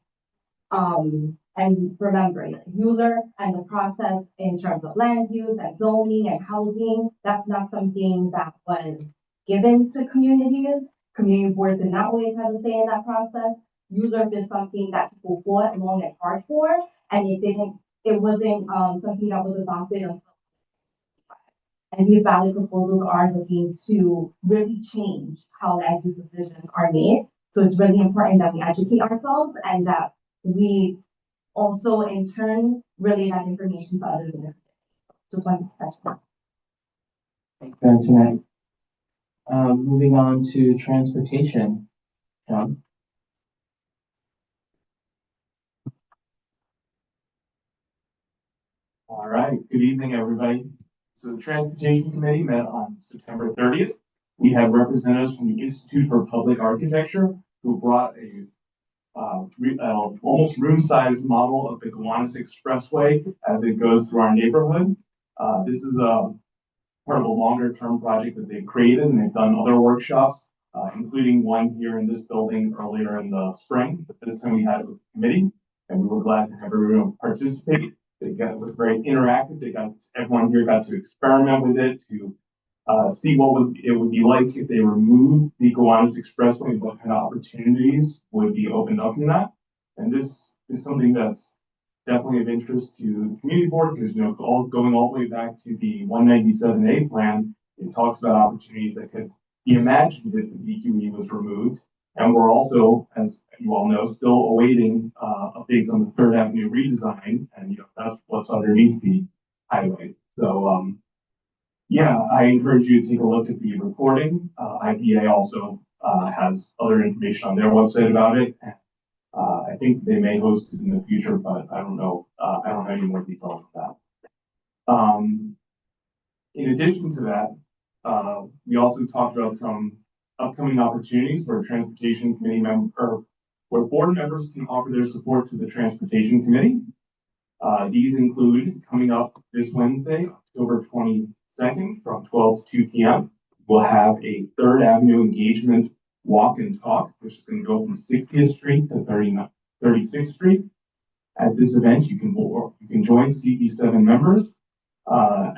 And remember, ULURP and the process in terms of land use and zoning and housing, that's not something that was given to communities. Community boards did not always have a say in that process. ULURP is something that people fought long and hard for, and it wasn't something that was adopted until. And these ballot proposals are looking to really change how land use decisions are made. So it's really important that we educate ourselves and that we also in turn relay that information to others in the community. Just wanted to touch that.
Thank you, Antoinette. Moving on to transportation, John.
All right, good evening, everybody. So the Transportation Committee met on September 30th. We had representatives from the Institute for Public Architecture who brought a almost room-sized model of the Gowanus Expressway as it goes through our neighborhood. This is part of a longer term project that they've created, and they've done other workshops, including one here in this building earlier in the spring. But this time we had it with the committee, and we were glad to have everyone participate. It was very interactive. Everyone here got to experiment with it, to see what it would be like if they removed the Gowanus Expressway, what kind of opportunities would be opened up in that. And this is something that's definitely of interest to the community board, because going all the way back to the 197A plan, it talks about opportunities that could be imagined if the BQE was removed. And we're also, as you all know, still awaiting updates on the Third Avenue redesign, and that's what's underneath the highway. So yeah, I encourage you to take a look at the recording. IPA also has other information on their website about it. I think they may host it in the future, but I don't know. I don't have any more details on that. In addition to that, we also talked about some upcoming opportunities for transportation committee where board members can offer their support to the transportation committee. These include coming up this Wednesday, October 22nd from 12 to 2 p.m. We'll have a Third Avenue engagement walk and talk, which is going to go from 60th Street to 36th Street. At this event, you can join CB7 members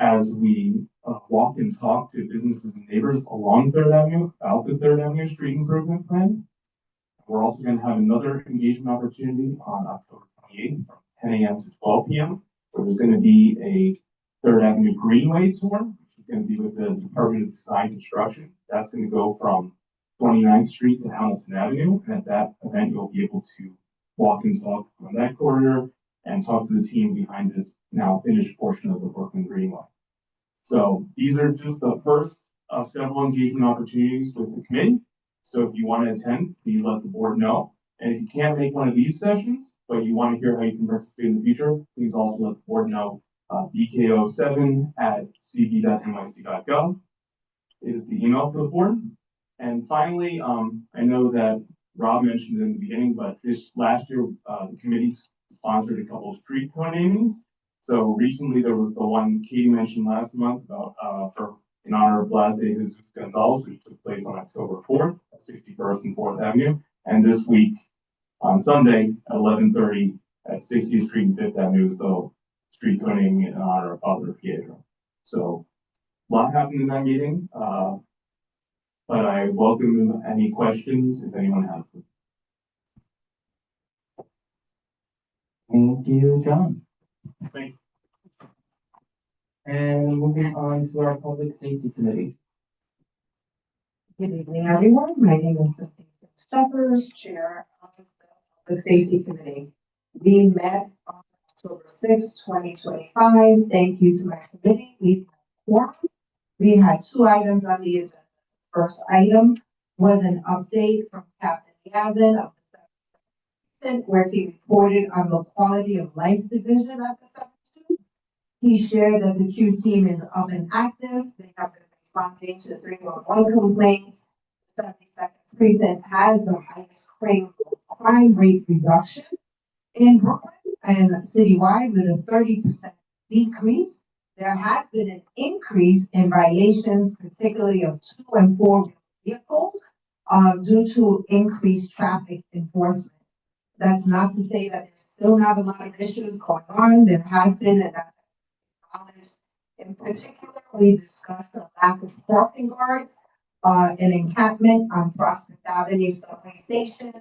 as we walk and talk to businesses and neighbors along Third Avenue about the Third Avenue Street Improvement Plan. We're also going to have another engagement opportunity on October 28th from 10 a.m. to 12 p.m. where there's going to be a Third Avenue Greenway tour, which is going to be with the Department of Design Construction. That's going to go from 29th Street to Hamilton Avenue. And at that event, you'll be able to walk and talk on that corridor and talk to the team behind this now finished portion of the Brooklyn Greenway. So these are just the first of several engagement opportunities with the committee. So if you want to attend, please let the board know. And if you can't make one of these sessions, but you want to hear how you can participate in the future, please also let the board know. bko7@cb.nyc.gov is the email for the board. And finally, I know that Rob mentioned in the beginning, but this last year, the committee sponsored a couple of street co-namings. So recently there was the one Katie mentioned last month about in honor of Blas de Jesus Gonzalez, which took place on October 4th at 61st and 4th Avenue. And this week on Sunday at 11:30 at 60th Street and 5th Avenue is the street co-naming in honor of Father Pietro. So a lot happened in that meeting. But I welcome any questions if anyone has them.
Thank you, John.
Thank you.
And moving on to our Public Safety Committee.
Good evening, everyone. My name is Cynthia Steppers, Chair of the Public Safety Committee. We met on October 6, 2025. Thank you to my committee. We had 2 items on the agenda. First item was an update from Captain Yazin of the 7th, where he reported on the quality of life division at the 7th. He shared that the Q team is up and active. They have been responding to 311 complaints. The 72nd precinct has the highest crime rate reduction in Brooklyn and citywide with a 30% decrease. There has been an increase in violations, particularly of 2 and 4 vehicles, due to increased traffic enforcement. That's not to say that there's still not a lot of issues going on. There has been, and that's acknowledged. In particular, we discussed the lack of crossing guards, an encampment on Prospect Avenue subway station,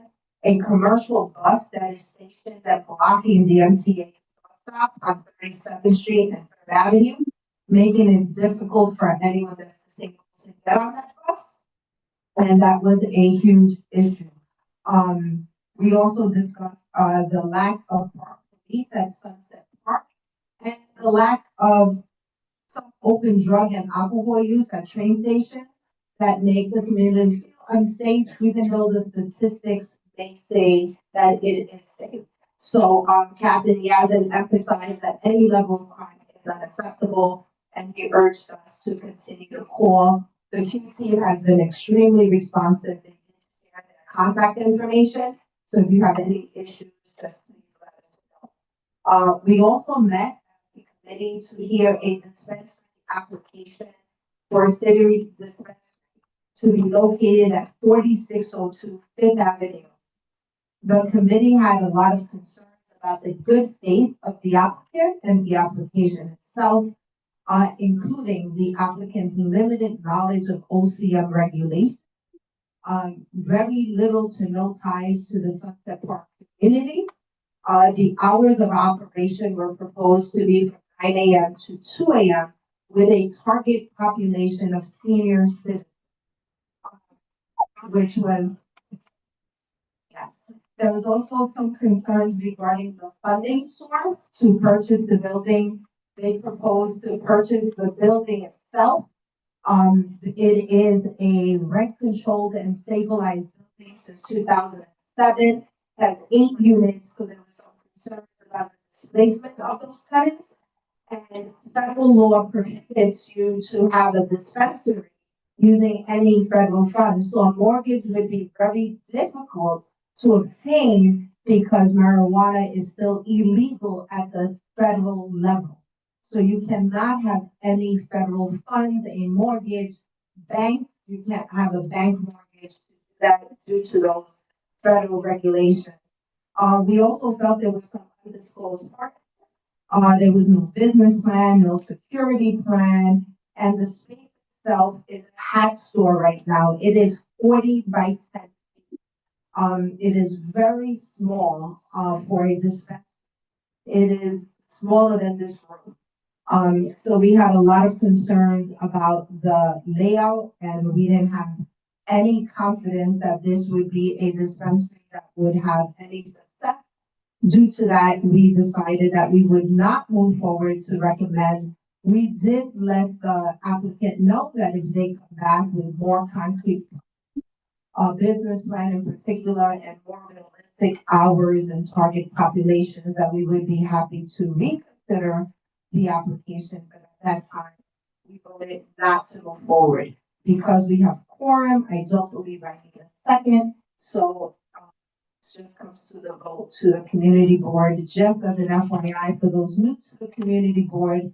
a commercial bus that is stationed at blocking the MTA stop on 37th Street and 3rd Avenue, making it difficult for anyone that's disabled to get on that bus. And that was a huge issue. We also discussed the lack of park police at Sunset Park and the lack of some open drug and alcohol use at train stations that make the community feel unsafe, even though the statistics may say that it is safe. So Captain Yazin emphasized that any level of crime is unacceptable, and he urged us to continue to call. The Q team has been extremely responsive. They did share their contact information, so if you have any issues, just please let us know. We also met the committee to hear a dispensary application for a city dispensary to be located at 4602 Fifth Avenue. The committee had a lot of concerns about the good faith of the applicant and the application itself, including the applicant's limited knowledge of OCM regulations, very little to no ties to the Sunset Park community. The hours of operation were proposed to be from 9 a.m. to 2 a.m. with a target population of senior citizens, which was, yes. There was also some concerns regarding the funding source to purchase the building. They proposed to purchase the building itself. It is a rent-controlled and stabilized building since 2007, has 8 units, so there was some concerns about the displacement of those tenants. And federal law prohibits you to have a dispensary using any federal funds. So a mortgage would be very difficult to obtain because marijuana is still illegal at the federal level. So you cannot have any federal funds, a mortgage, banks, you can't have a bank mortgage that due to those federal regulations. We also felt there was some undisclosed part. There was no business plan, no security plan, and the space itself is a hat store right now. It is 40 by 10 feet. It is very small for a dispensary. It is smaller than this room. So we had a lot of concerns about the layout, and we didn't have any confidence that this would be a dispensary that would have any success. Due to that, we decided that we would not move forward to recommend. We did let the applicant know that if they come back with more concrete business plan in particular and more realistic hours and target populations, that we would be happy to reconsider the application. But at that time, we voted not to move forward because we have quorum. I don't believe I need a second. So just comes to the vote to the community board. Just as an FYI for those new to the community board,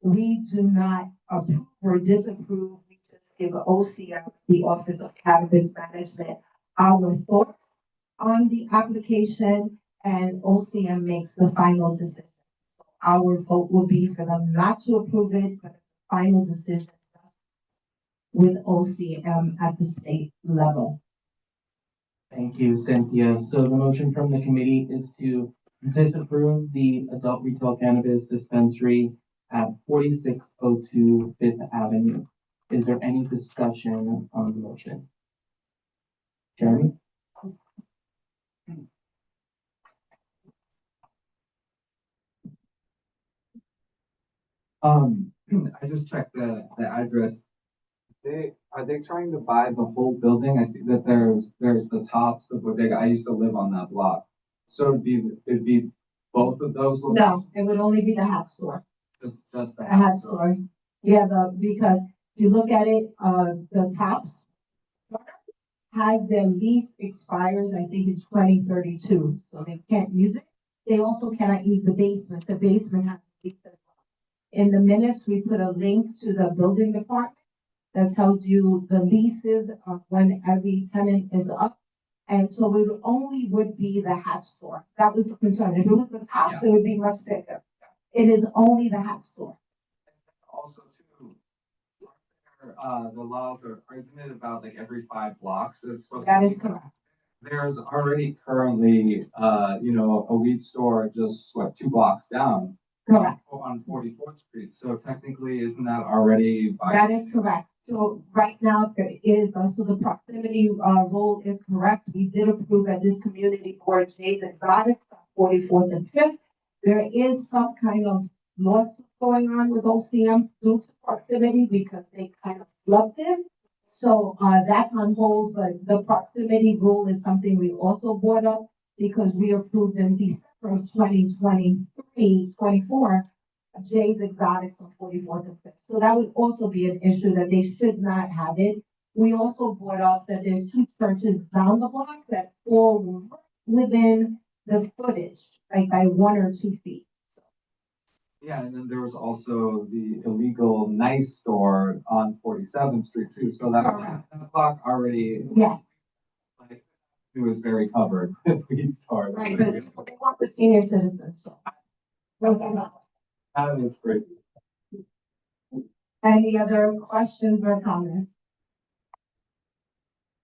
we do not approve or disapprove. We just give OCM, the Office of Cannabis Management, our thoughts on the application, and OCM makes the final decision. Our vote will be for them not to approve it, but the final decision with OCM at the state level.
Thank you, Cynthia. So the motion from the committee is to disapprove the adult retail cannabis dispensary at 4602 Fifth Avenue. Is there any discussion on the motion? Jeremy?
I just checked the address. Are they trying to buy the whole building? I see that there's the tops, the bodega. I used to live on that block. So it'd be both of those locations?
No, it would only be the hat store.
Just the
hat store. Yeah, because if you look at it, the tops has their lease expires, I think in 2032, so they can't use it. They also cannot use the basement. The basement has lease as well. In the minutes, we put a link to the building department that tells you the leases of when every tenant is up. And so it only would be the hat store. That was the concern. If it was the tops, it would be much bigger. It is only the hat store.
Also, too, the laws isn't it about like every 5 blocks? It's supposed
That
to
is
be?
correct.
There's already currently, a weed store just 2 blocks down.
Correct.
On 44th Street. So technically, isn't that already?
That is correct. So right now, there is, so the proximity rule is correct. We did approve at this community board, Jay's Exotics, 44th and 5th. There is some kind of lawsuit going on with OCM due to proximity because they kind of flubbed it. So that's on hold, but the proximity rule is something we also brought up because we approved in December of 2023-24 Jay's Exotics on 44th and 5th. So that would also be an issue that they should not have it. We also brought up that there's 2 churches down the block that fall within the footage, like by 1 or 2 feet.
Yeah, and then there was also the illegal Nice store on 47th Street too, so that block already.
Yes.
Like, it was very covered with weed stores.
Right, but they want the senior citizens, so.
That is great.
Any other questions or comments?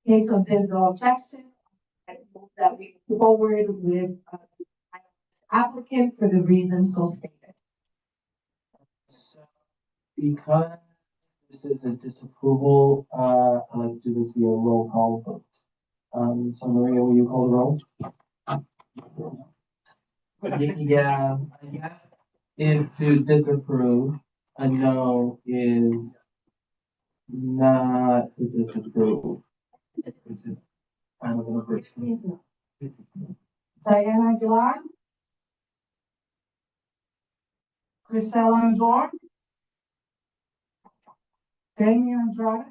Okay, so if there's no objection, I move that we move forward with applicant for the reasons so stated.
So, because this is a disapproval, I'd like to do this via roll call vote. So Maria, will you call the roll? Yeah, a yes is to disapprove, a no is not to disapprove. Which is kind of an person.
Diana Aguilar, Grisel Andor, Damian Andrade,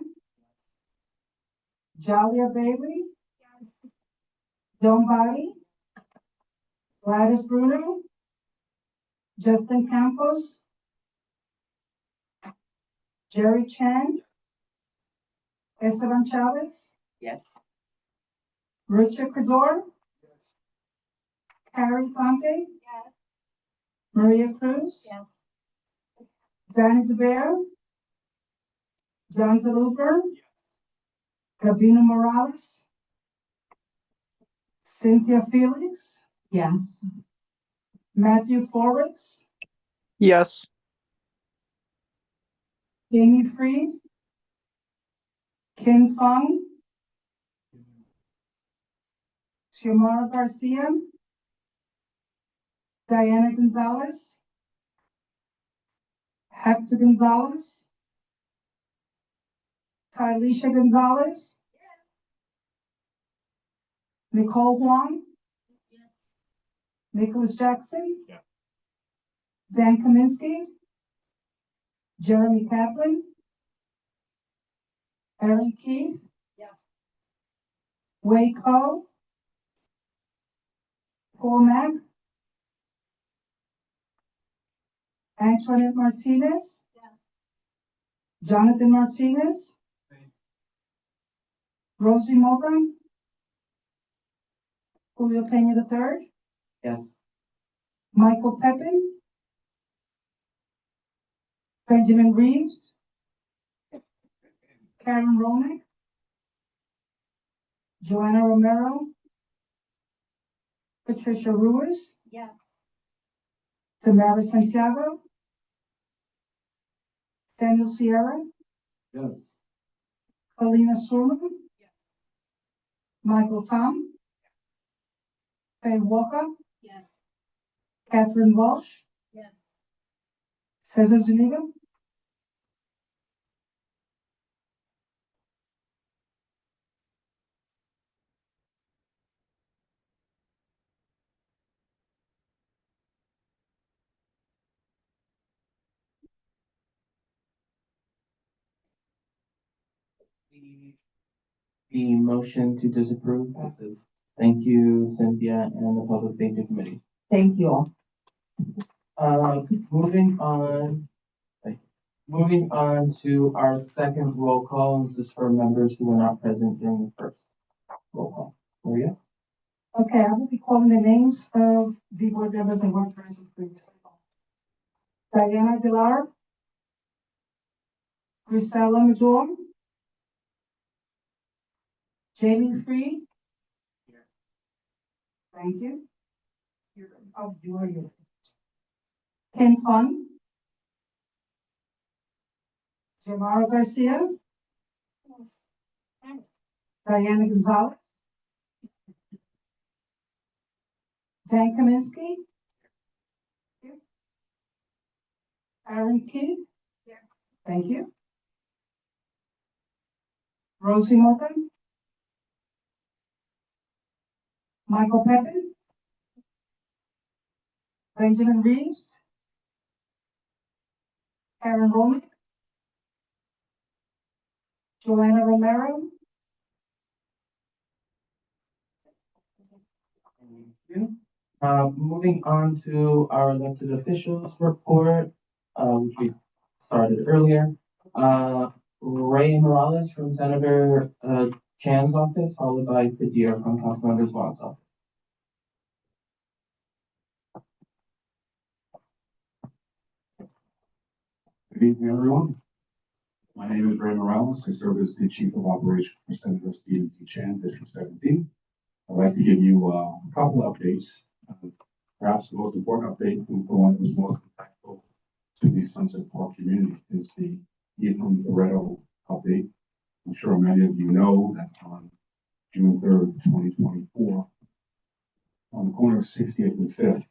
Jalia Bailey, Joan Body, Gladys Bruno, Justin Campos, Jerry Chan, Esteban Chavez,
Yes.
Richard Cador, Carrie Conte,
Yes.
Maria Cruz,
Yes.
Zanny DeBear, John DeLuper, Gabino Morales, Cynthia Felix,
Yes.
Matthew Forex,
Yes.
Jamie Freed, Ken Fung, Xiomara Garcia, Diana Gonzalez, Hector Gonzalez, Tylisha Gonzalez, Nicole Huang, Nicholas Jackson, Zan Kaminsky, Jeremy Kaplan, Erin Keith, Wei Ko, Paul Mack, Antoinette Martinez, Jonathan Martinez, Rosie Mogul, Julio Pena III,
Yes.
Michael Pepin, Benjamin Reeves, Karen Rolnick, Joanna Romero, Patricia Ruiz,
Yes.
Tamara Santiago, Samuel Sierra,
Yes.
Alina Surman, Michael Tom, Faye Walker,
Yes.
Catherine Walsh,
Yes.
Cesar Zuniga,
The motion to disapprove passes. Thank you, Cynthia, and the Public Safety Committee.
Thank you all.
Moving on. Moving on to our second roll call, this is for members who were not present during the first roll call. Maria?
Okay, I will be calling the names of the board members that weren't present previously. Diana Aguilar, Grisela Major, Jamie Freed. Thank you. Oh, you are you. Ken Fun, Jamara Garcia, Diana Gonzalez, Zan Kaminsky, Aaron Keith. Thank you. Rosie Morgan, Michael Pepin, Benjamin Reeves, Karen Rowland, Joanna Romero,
Thank you. Moving on to our elected officials report, which we started earlier. Ray Morales from Senator Chan's office, followed by Kadir from Councilmember Swan's office.
Good evening, everyone. My name is Ray Morales. I serve as the Chief of Operations for Senator Stephen T. Chan, District 17. I'd like to give you a couple updates. Perhaps the most important update, the one that was most impactful to the Sunset Park community, is the Ethan Loretto update. I'm sure many of you know that on June 3rd, 2024, on the corner of 60th and 5th,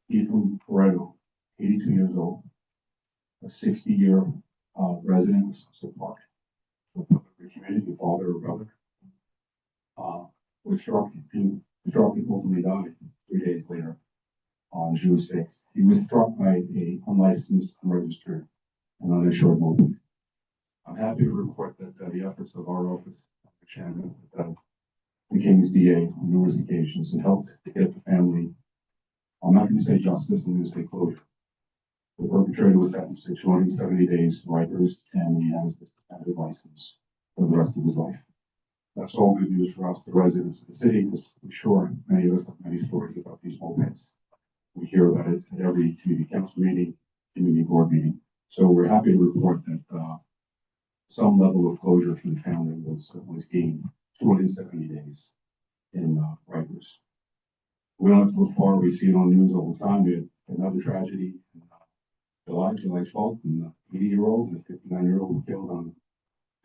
Ethan Loretto, 82 years old, a 60-year resident of Sunset Park, a the community, father or brother, was struck and ultimately died 3 days later on June 6th. He was struck by a unlicensed, unregistered, and uninsured moped. I'm happy to report that the efforts of our office, Shannon, the King's DA on numerous occasions and helped to get the family, I'm not going to say justice, I'm going to say closure. The perpetrator was sentenced to 270 days in Rikers, and he has a suspended license for the rest of his life. That's all good news for us, the residents of the city, because I'm sure many of us have many stories about these mopeds. We hear about it at every community council meeting, community board meeting. So we're happy to report that some level of closure for the family was gained 270 days in Rikers. We don't have to look far, we see it on news all the time. We had another tragedy in July 12th, and the 80-year-old and the 59-year-old were killed on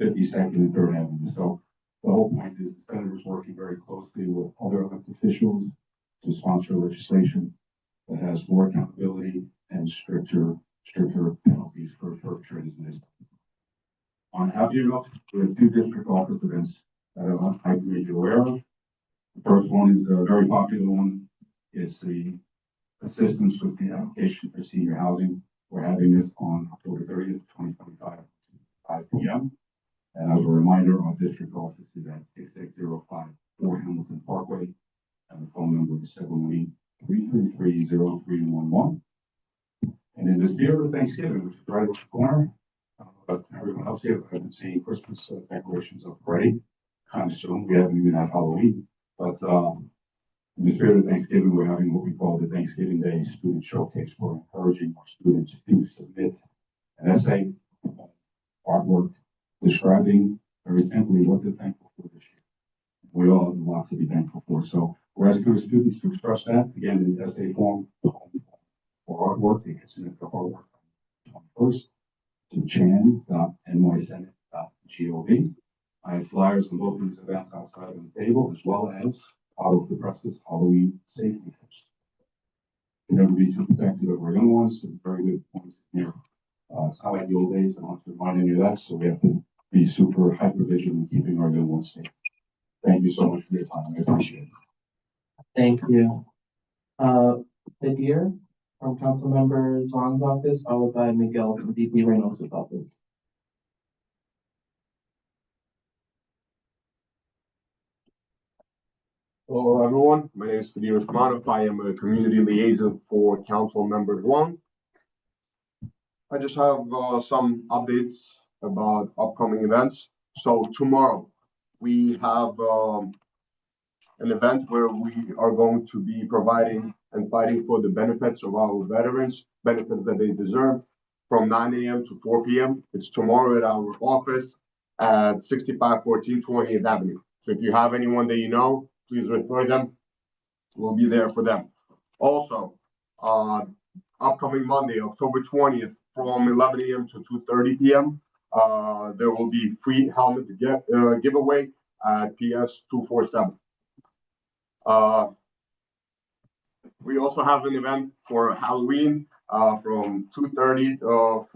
52nd and 3rd Avenue. So the whole point is the Senator's working very closely with other elected officials to sponsor legislation that has more accountability and stricter penalties for perpetrators in this. On a happier note, we have 2 district office events that I'd like to make you aware of. The first one is a very popular one. It's the assistance with the application for senior housing. We're having it on October 30th, 2025, 5 p.m. And as a reminder, our district office is at 6605 Hamilton Parkway, and the phone number is 718-333-0311. And in the spirit of Thanksgiving, which is right over the corner, but everyone else here, I've been seeing Christmas decorations up already, kind of soon. We haven't even had Halloween, but in the spirit of Thanksgiving, we're having what we call the Thanksgiving Day Student Showcase. We're encouraging our students to submit an essay, artwork, describing very simply what they're thankful for this year. We all have a lot to be thankful for. So we're asking our students to express that, again, in the essay form or artwork. They can submit the artwork on 21st to chan.nysenate.gov. I have flyers on both of these events outside of the table, as well as out of the presses Halloween safety tips. You never be too protective of our young ones. It's very good points here. It's not like the old days. I don't want to remind you of that. So we have to be super hyper vigilant in keeping our young ones safe. Thank you so much for your time. I appreciate it.
Thank you. Kadir from Councilmember Swan's office, followed by Miguel from DP Reynosa's office.
Hello, everyone. My name is Kadir Usmanov. I am a community liaison for Council Member 1. I just have some updates about upcoming events. So tomorrow we have an event where we are going to be providing and fighting for the benefits of our veterans, benefits that they deserve, from 9 a.m. to 4 p.m. It's tomorrow at our office at 6514 20th Avenue. So if you have anyone that you know, please refer them. We'll be there for them. Also, upcoming Monday, October 20th, from 11 a.m. to 2:30 p.m., there will be free helmet giveaway at PS 247. We also have an event for Halloween from 2:30 to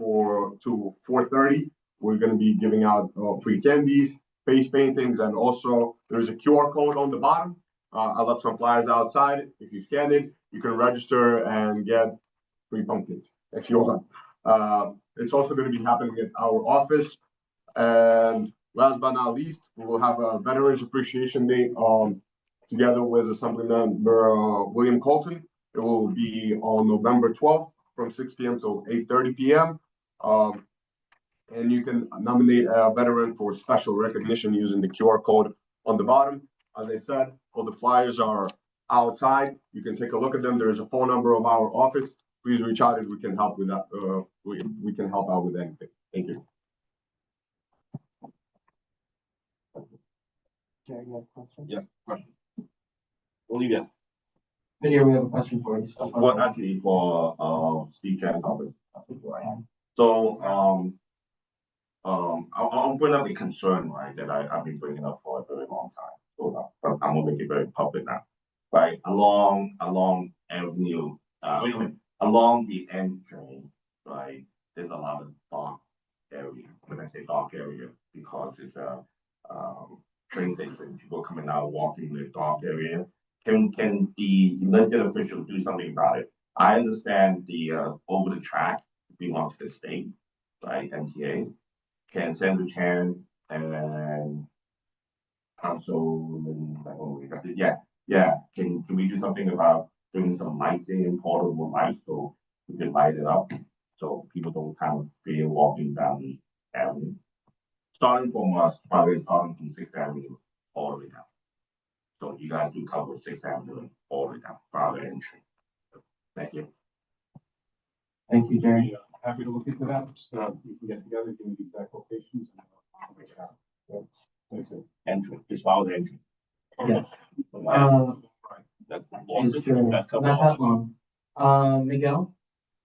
4:30. We're going to be giving out free candies, face paintings, and also there's a QR code on the bottom. I left some flyers outside. If you scan it, you can register and get free pumpkins if you want. It's also going to be happening at our office. And last but not least, we will have a Veterans Appreciation Day together with Assemblymember William Colton. It will be on November 12th from 6 p.m. till 8:30 p.m. And you can nominate a veteran for special recognition using the QR code on the bottom. As I said, all the flyers are outside. You can take a look at them. There's a phone number of our office. Please reach out if we can help with that. We can help out with anything. Thank you.
Jerry, you have a question?
Yeah, question. Olivia.
Video, we have a question for you.
Well, actually for Steve Chan's office. So I'll bring up a concern, right, that I've been bringing up for a very long time. So I'm gonna make it very public now. Right, along Avenue, along the M train, right, there's a lot of dark area. When I say dark area, because it's a train station, people coming out, walking in the dark area. Can the elected official do something about it? I understand the over the track belongs to the state, right, NTA. Can Senator Chan and Councilman, yeah. Can we do something about doing some lighting and portable lights so we can light it up so people don't kind of fear walking down the avenue? Starting from probably starting from 6th Avenue all the way down. So you guys do cover 6th Avenue all the way down, Father entry. Thank you.
Thank you, Jerry.
Happy to look into that. Just, we can get together, give me the exact locations.
Entry, just follow the entry.
Yes.
That's
It's true. Not that long. Miguel,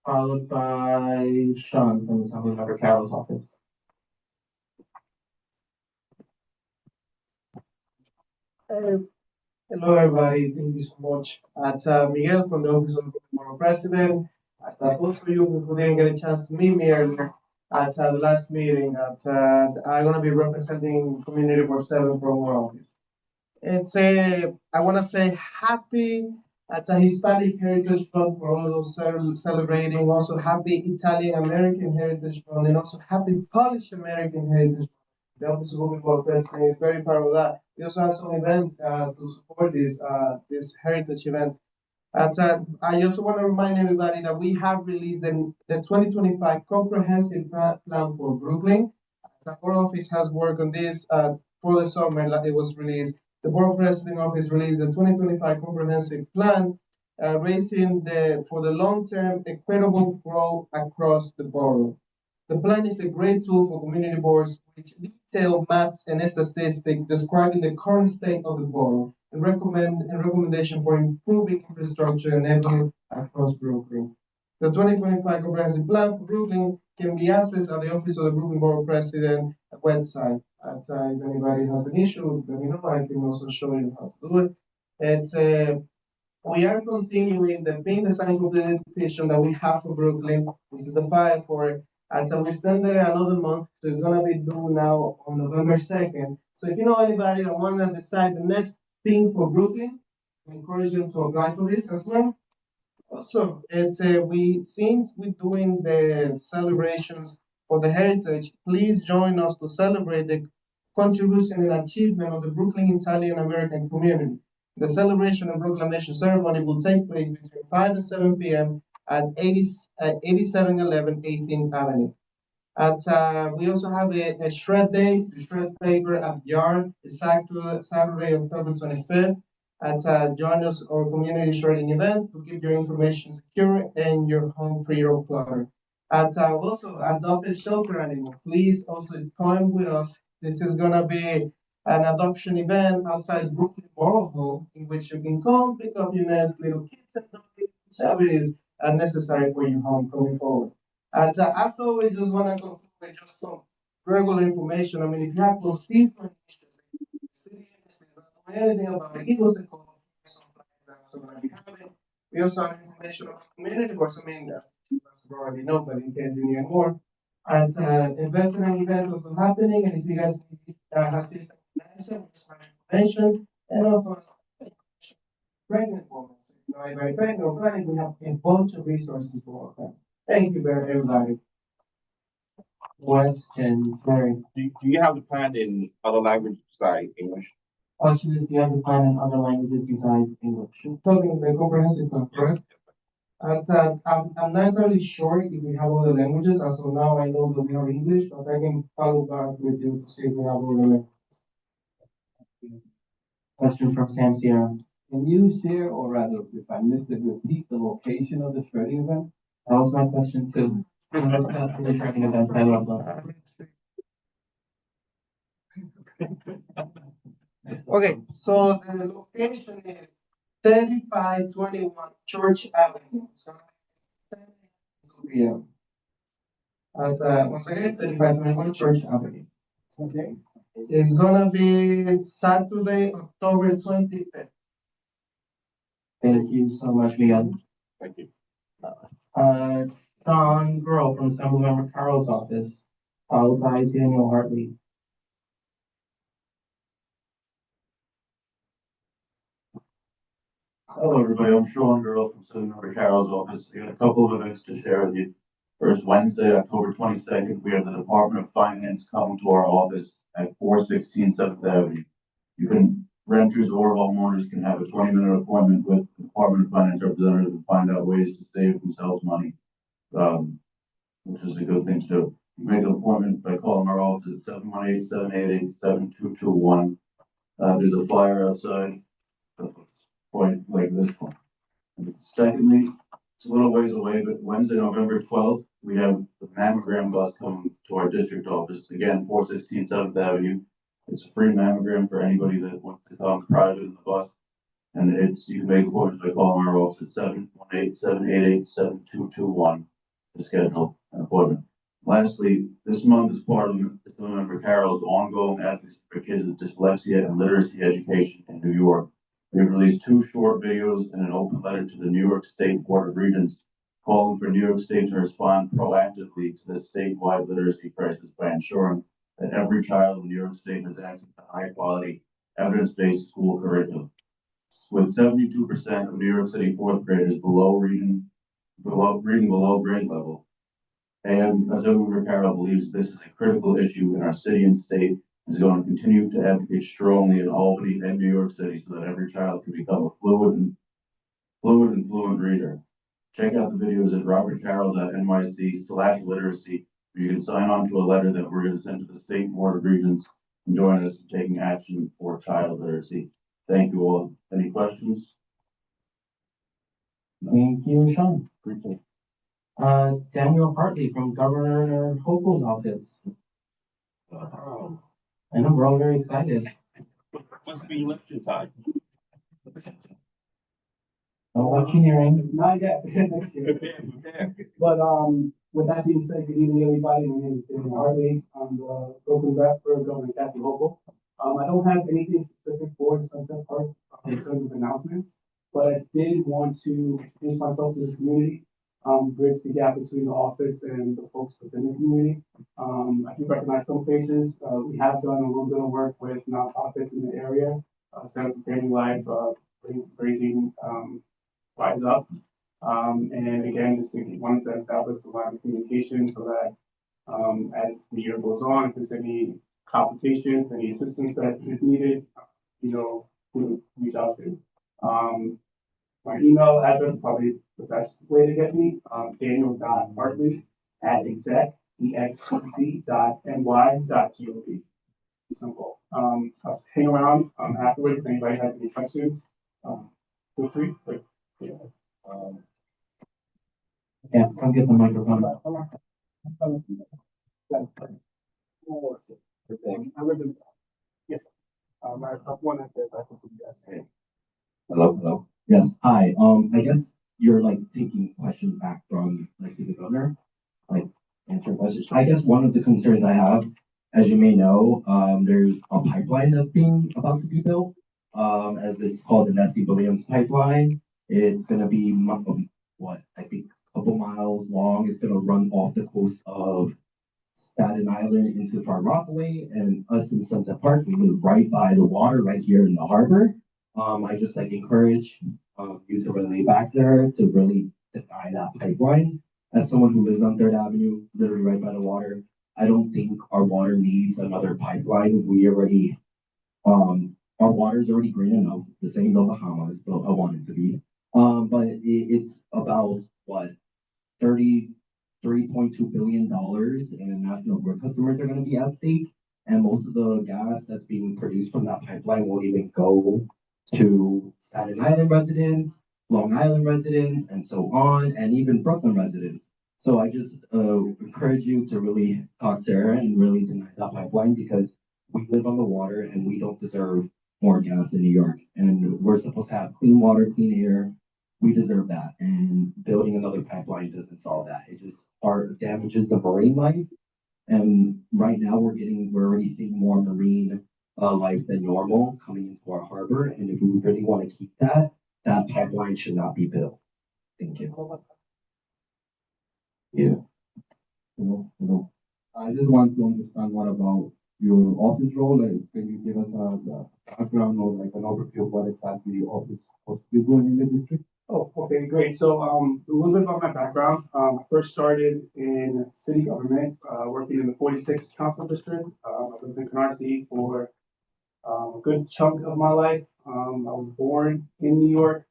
followed by Sean from the Assembly Carroll's office.
Hello, everybody. Thank you so much. Miguel from the Office of the Borough President. Those of you who didn't get a chance to meet me earlier at the last meeting, I'm going to be representing Community Board 7 from our office. I want to say happy Hispanic Heritage Month for all those celebrating. Also happy Italian American Heritage Month, and also happy Polish American Heritage Month. The Office of Open Board President is very proud of that. We also have some events to support this heritage event. I also want to remind everybody that we have released the 2025 comprehensive plan for Brooklyn. The board office has worked on this for the summer. It was released. The board president office released the 2025 comprehensive plan, raising for the long-term equitable growth across the borough. The plan is a great tool for community boards, which detail maps and statistics describing the current state of the borough and recommendation for improving infrastructure and avenue across Brooklyn. The 2025 comprehensive plan for Brooklyn can be accessed at the Office of the Brooklyn Borough President website. If anybody has an issue, let me know. I can also show you how to do it. We are continuing the pink design competition that we have for Brooklyn. This is the file for it. Until we spend there another month, so it's gonna be due now on November 2nd. So if you know anybody that wanna decide the next thing for Brooklyn, I encourage them to apply for this as well. Also, since we're doing the celebrations for the heritage, please join us to celebrate the contribution and achievement of the Brooklyn Italian American community. The celebration and proclamation ceremony will take place between 5 and 7 p.m. at 8711 18th Avenue. We also have a shred day to shred paper at Yard. It's Saturday, October 25th. Join us our community shredding event to keep your information secure and your home free of clutter. Also adopt a shelter animal. Please also come with us. This is gonna be an adoption event outside Brooklyn Borough Hall, in which you can come pick up your nice little kids and whatever it is necessary for your home going forward. As always, just want to go with just some regular information. I mean, if you have those different issues, the city is not doing anything about it. It was a call. We also have information about community boards. I mean, you already know, but in case you need more. And a veteran event also happening, and if you guys need assistance information, and also pregnant women. So if you're very pregnant or planning, we have a bunch of resources for them. Thank you very everybody.
Question, Mary.
Do you have the plan in other languages besides English?
Question is, do you have the plan in other languages besides English?
Talking the comprehensive plan, correct? I'm not entirely sure if we have all the languages, as of now, I know that we have English, but I can follow back with you to see if we have all the languages.
Question from Sam Sierra.
Can you share, or rather, if I missed it, repeat the location of the shredding event?
That was my question too. The training event, I love that.
Okay, so the location is 3521 Church Avenue. So 2 p.m. At, once again, 3521 Church Avenue. Okay. It's gonna be Saturday, October 25th.
Thank you so much, Miguel.
Thank you.
Sean Grohl from Assemblymember Carroll's office, followed by Daniel Hartley.
Hello, everybody. I'm Sean Girl from Senator Carroll's office. I got a couple of events to share with you. First, Wednesday, October 22nd, we have the Department of Finance coming to our office at 416 7th Avenue. You can, renters or homeowners can have a 20-minute appointment with the Department of Finance representative to find out ways to save themselves money, which is a good thing to do. You make an appointment by calling our office at 718-788-7221. There's a flyer outside. Point like this one. And secondly, it's a little ways away, but Wednesday, November 12th, we have the mammogram bus coming to our district office. Again, 416 7th Avenue. It's a free mammogram for anybody that wants to come private in the bus. And you can make appointments by calling our office at 718-788-7221 to schedule an appointment. Lastly, this month is part of the Member Carroll's ongoing advocacy for kids with dyslexia and literacy education in New York. We've released 2 short videos and an open letter to the New York State Board of Regents calling for New York State to respond proactively to the statewide literacy crisis by ensuring that every child in New York State has access to high-quality, evidence-based school curriculum. With 72% of New York City fourth graders reading below grade level, and Assemblymember Carroll believes this is a critical issue in our city and state, is going to continue to advocate strongly in Albany and New York City so that every child can become a fluent and fluent reader. Check out the videos at robertcarroll.nyc/literacy, where you can sign on to a letter that we're going to send to the State Board of Regents and join us in taking action for child literacy. Thank you all. Any questions?
Thank you, Sean.
Appreciate it.
Daniel Hartley from Governor Hochul's office. I know we're all very excited.
Must be election time.
Electioneering.
Not yet. Next year. But with that being said, good evening, everybody. My name is Daniel Hartley. I'm the program rep for Governor Kathy Hochul. I don't have anything specific for Sunset Park in terms of announcements, but I did want to introduce myself to the community, bridge the gap between the office and the folks within the community. I do recognize some faces. We have done a little bit of work with nonprofits in the area, Center for Family Life, raising Rise Up. And again, just wanted to establish a line of communication so that as the year goes on, if there's any complications, any assistance that is needed, you know who to reach out to. My email address is probably the best way to get me, daniel.hartley@exec.ny.gov. Simple. I'll hang around afterwards if anybody has any questions. Feel free.
Yeah, come get the microphone.
Yes. I have one at the back of the desk.
Hello. Yes, hi. I guess you're like taking questions back from like to the governor, like answer questions. I guess one of the concerns I have, as you may know, there's a pipeline that's about to be built, as it's called the Nesty Williams pipeline. It's gonna be I think a couple miles long. It's gonna run off the coast of Staten Island into Park Rockaway, and us in Sunset Park, we live right by the water, right here in the harbor. I just like encourage you to relay back to her to really deny that pipeline. As someone who lives on Third Avenue, literally right by the water, I don't think our water needs another pipeline. Our water is already green enough. This ain't no Bahamas, but I want it to be. But it's about what, $33.2 billion in national grid customers are gonna be at stake. And most of the gas that's being produced from that pipeline won't even go to Staten Island residents, Long Island residents, and so on, and even Brooklyn residents. So I just encourage you to really talk to her and really deny that pipeline, because we live on the water and we don't deserve more gas in New York. And we're supposed to have clean water, clean air. We deserve that. And building another pipeline doesn't solve that. It just damages the marine life. And right now we're already seeing more marine life than normal coming into our harbor. And if we really want to keep that, that pipeline should not be built. Thank you.
Yeah. Hello. I just want to understand more about your office role. Like, can you give us a background or like an overview of what exactly your office is supposed to be doing in the district?
Oh, okay, great. So, a little bit about my background. I first started in city government, working in the 46th council district. I lived in Canarsie for a good chunk of my life. I was born in New York.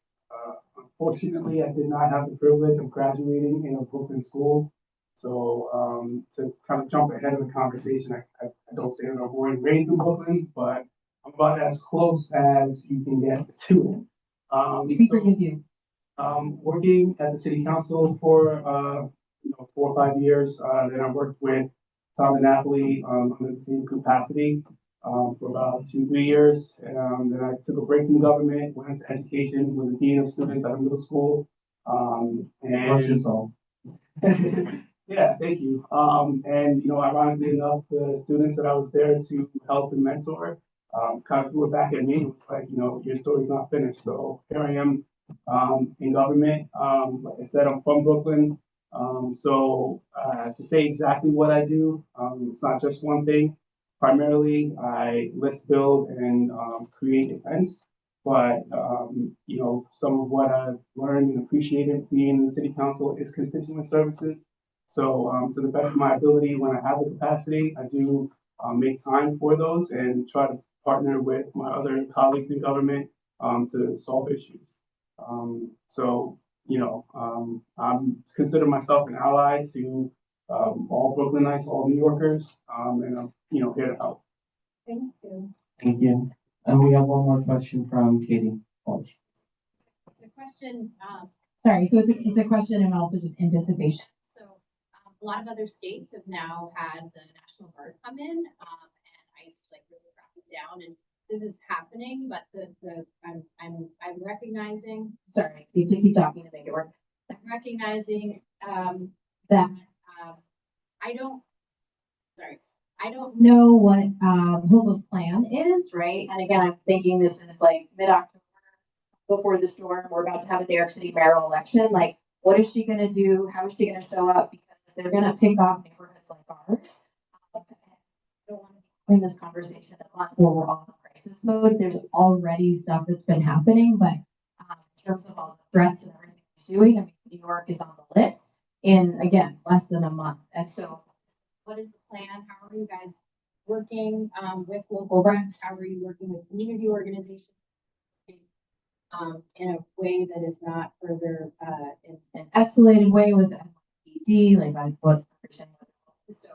Unfortunately, I did not have the privilege of graduating in a Brooklyn school. So, to kind of jump ahead of the conversation, I don't say that I'm born and raised in Brooklyn, but I'm about as close as you can get to it. Working at the city council for 4 or 5 years, then I worked with Tom and Napoli in the same capacity for about 2-3 years. Then I took a break from government, went into education, was the dean of students at a middle school.
Bless your soul.
Yeah, thank you. Ironically enough, the students that I was there to help and mentor kind of threw it back at me. It was like, your story's not finished. So here I am in government. Like I said, I'm from Brooklyn. To say exactly what I do, it's not just one thing. Primarily, I list, build, and create events. But some of what I've learned and appreciated being in the city council is constituent services. So, to the best of my ability, when I have the capacity, I do make time for those and try to partner with my other colleagues in government to solve issues. I'm consider myself an ally to all Brooklynites, all New Yorkers, and I'm here to help.
Thank you.
Thank you. And we have one more question from Katie.
It's a question, sorry, so it's a question and also just anticipation. So a lot of other states have now had the National Guard come in and ICE like really crack it down, and this is happening, but I'm recognizing, sorry, you have to keep talking to make it work. I'm recognizing that I don't know what Hobo's plan is, right? And again, I'm thinking this is like mid-October before the storm. We're about to have a New York City mayoral election. Like, what is she gonna do? How is she gonna show up? Because they're gonna pick off neighborhoods like ours. I don't want to be having this conversation a lot where we're all in crisis mode. There's already stuff that's been happening, but in terms of all the threats and everything he's doing, I mean, New York is on the list in, again, less than a month. And so what is the plan? How are you guys working with local reps? How are you working with community organizations in a way that is not further in an escalated way with NYPD, like what so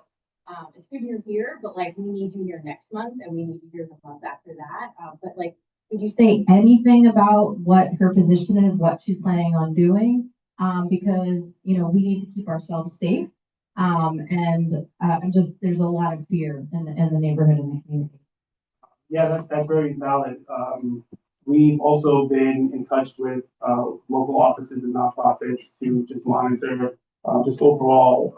it's good you're here, but like we need you here next month and we need you here the month after that. But like, could you say anything about what her position is, what she's planning on doing? Because we need to keep ourselves safe. There's a lot of fear in the neighborhood and the community.
Yeah, that's very valid. We've also been in touch with local offices and nonprofits to just monitor just overall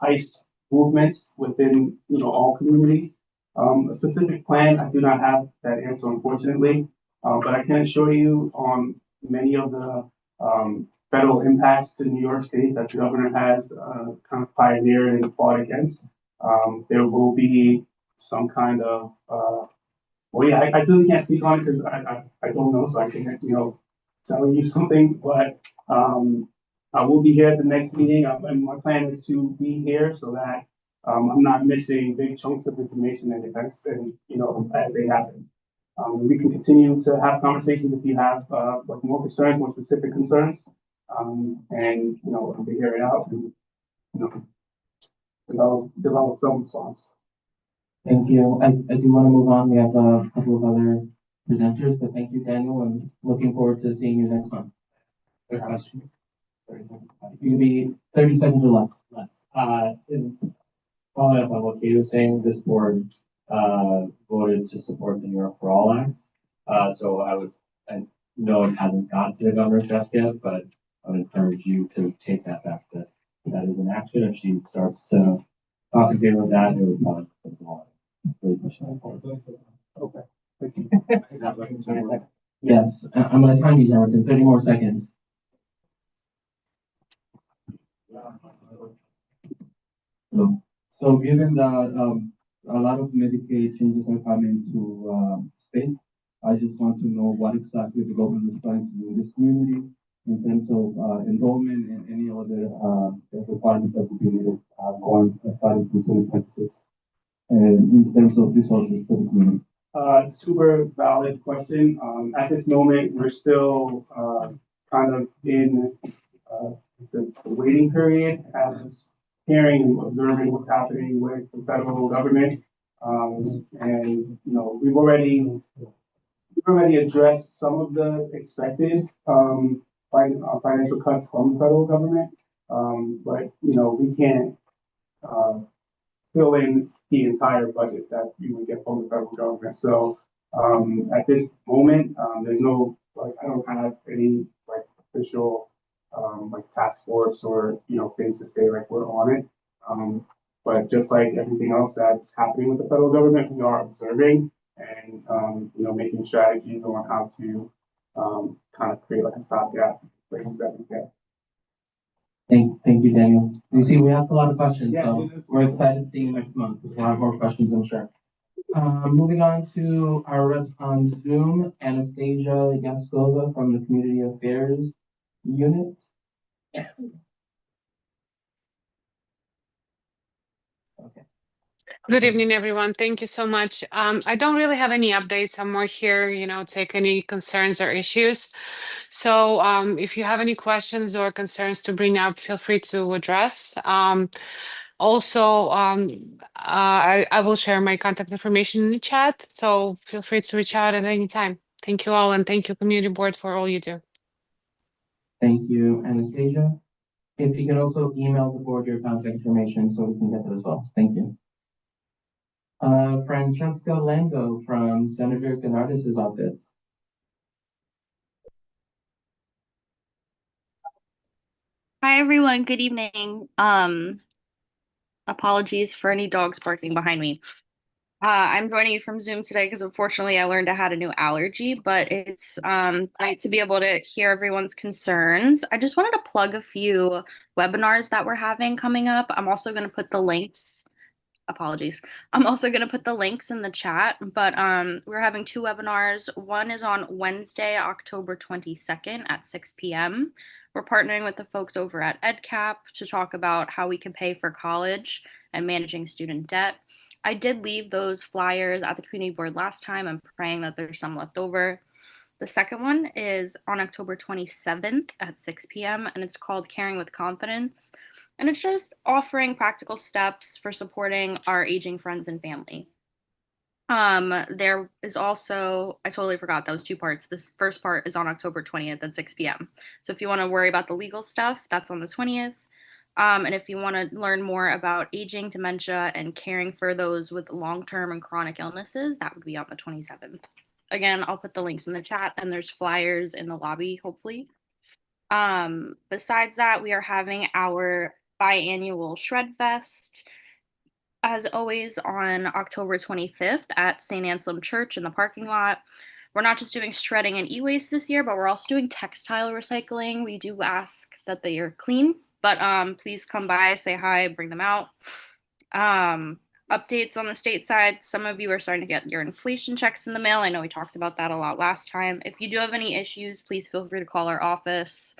ICE movements within all communities. A specific plan, I do not have that answer, unfortunately, but I can assure you on many of the federal impacts to New York State that the governor has kind of pioneered and fought against. There will be some kind of I really can't speak on it because I don't know, so I can't tell you something. But I will be here at the next meeting, and my plan is to be here so that I'm not missing big chunks of information and events, and as they happen. We can continue to have conversations if you have like more concerns, more specific concerns. and, to hear it out and, develop some response.
Thank you. I do want to move on. We have a couple of other presenters, but thank you, Daniel, and looking forward to seeing you next month. Good question. You can be 30 seconds or less.
Following up on what Kate was saying, this board voted to support the New York for All Act. So I know it hasn't gotten to the governor's desk yet, but I would encourage you to take that back, that is an action. If she starts to talk in favor of that, it would probably put a lot. Really push that forward.
Okay.
Yes, I'm gonna time you, Jonathan, 30 more seconds.
Hello. So given that a lot of Medicaid changes are coming to state, I just want to know what exactly the government is trying to do in this community in terms of enrollment and any other requirements that will be needed starting from 2026, and in terms of resources for the community.
Super valid question. At this moment, we're still kind of in the waiting period as hearing and observing what's happening with the federal government. And we've already addressed some of the expected financial cuts from the federal government. But we can't fill in the entire budget that you would get from the federal government. So at this moment, there's no I don't have any official task force or things to say we're on it. But just like everything else that's happening with the federal government, we are observing and making strategies on how to kind of create a stopgap places that we can.
Thank you, Daniel. You see, we asked a lot of questions,
Yeah,
so we're excited to see you next month. We'll have more questions, I'm sure. Moving on to our reps on Zoom, Anastasia Yaskova from the Community Affairs Unit.
Good evening, everyone. Thank you so much. I don't really have any updates. I'm more here, take any concerns or issues. So if you have any questions or concerns to bring up, feel free to address. Also, I will share my contact information in the chat, so feel free to reach out at any time. Thank you all, and thank you, Community Board, for all you do.
Thank you, Anastasia. If you can also email the board your contact information so we can get that as well. Thank you. Francesca Lango from Senator Canardis' office.
Hi, everyone. Good evening. Apologies for any dogs barking behind me. I'm joining you from Zoom today because unfortunately I learned I had a new allergy, but it's great to be able to hear everyone's concerns. I just wanted to plug a few webinars that we're having coming up. I'm also going to put the links. Apologies. I'm also going to put the links in the chat, but we're having two webinars. One is on Wednesday, October 22nd at 6 p.m. We're partnering with the folks over at EdCap to talk about how we can pay for college and managing student debt. I did leave those flyers at the community board last time. I'm praying that there's some left over. The second one is on October 27th at 6 p.m. and it's called Caring with Confidence. And it's just offering practical steps for supporting our aging friends and family. There is also, I totally forgot those two parts. This first part is on October 20th at 6 p.m. So if you want to worry about the legal stuff, that's on the 20th. And if you want to learn more about aging, dementia, and caring for those with long-term and chronic illnesses, that would be on the 27th. Again, I'll put the links in the chat and there's flyers in the lobby, hopefully. Besides that, we are having our biannual Shred Fest, as always, on October 25th at St. Anselm Church in the parking lot. We're not just doing shredding and e-waste this year, but we're also doing textile recycling. We do ask that they are clean, but please come by, say hi, bring them out. Updates on the state side. Some of you are starting to get your inflation checks in the mail. I know we talked about that a lot last time. If you do have any issues, please feel free to call our office.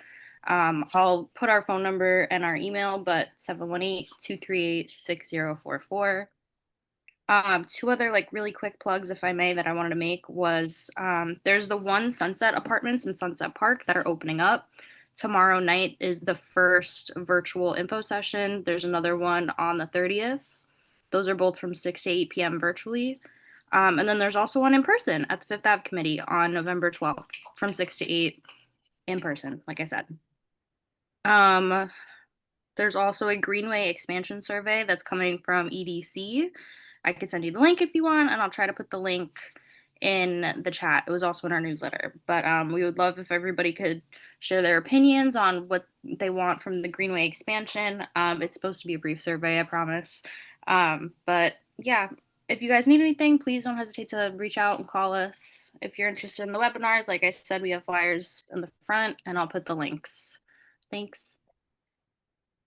I'll put our phone number and our email, but 718-238-6044. Two other really quick plugs, if I may, that I wanted to make was there's the One Sunset Apartments in Sunset Park that are opening up. tomorrow night is the first virtual info session. There's another one on the 30th. Those are both from 6 to 8 p.m. virtually. And then there's also one in person at the Fifth Ave Committee on November 12th from 6 to 8 in person, like I said. There's also a Greenway expansion survey that's coming from EDC. I could send you the link if you want, and I'll try to put the link in the chat. It was also in our newsletter. But we would love if everybody could share their opinions on what they want from the Greenway expansion. It's supposed to be a brief survey, I promise. But yeah, if you guys need anything, please don't hesitate to reach out and call us. If you're interested in the webinars, like I said, we have flyers in the front, and I'll put the links. Thanks.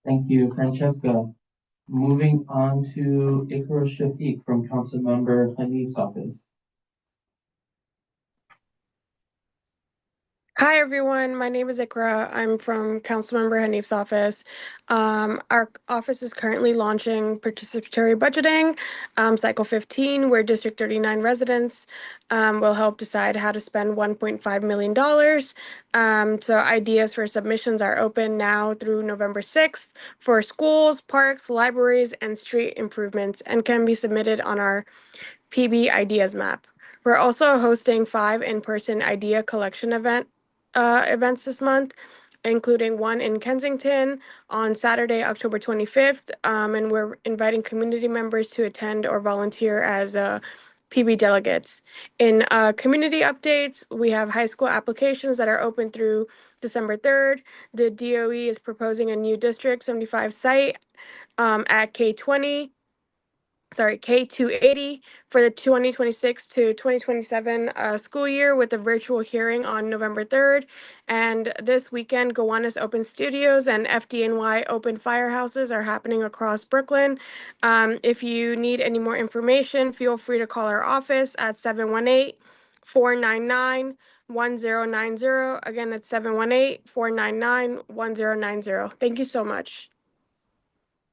Thank you, Francesca. Moving on to Ikra Shafiq from Councilmember Hanif's office.
Hi, everyone. My name is Ikra. I'm from Councilmember Hanif's office. Our office is currently launching participatory budgeting, cycle 15, where District 39 residents will help decide how to spend $1.5 million. So ideas for submissions are open now through November 6th for schools, parks, libraries, and street improvements, and can be submitted on our PB Ideas map. We're also hosting 5 in-person idea collection events this month, including one in Kensington on Saturday, October 25th, and we're inviting community members to attend or volunteer as PB delegates. In community updates, we have high school applications that are open through December 3rd. The DOE is proposing a new District 75 site at K280 for the 2026 to 2027 school year with a virtual hearing on November 3rd. And this weekend, Gowanus Open Studios and FDNY Open Firehouses are happening across Brooklyn. If you need any more information, feel free to call our office at 718-499-1090. Again, that's 718-499-1090. Thank you so much.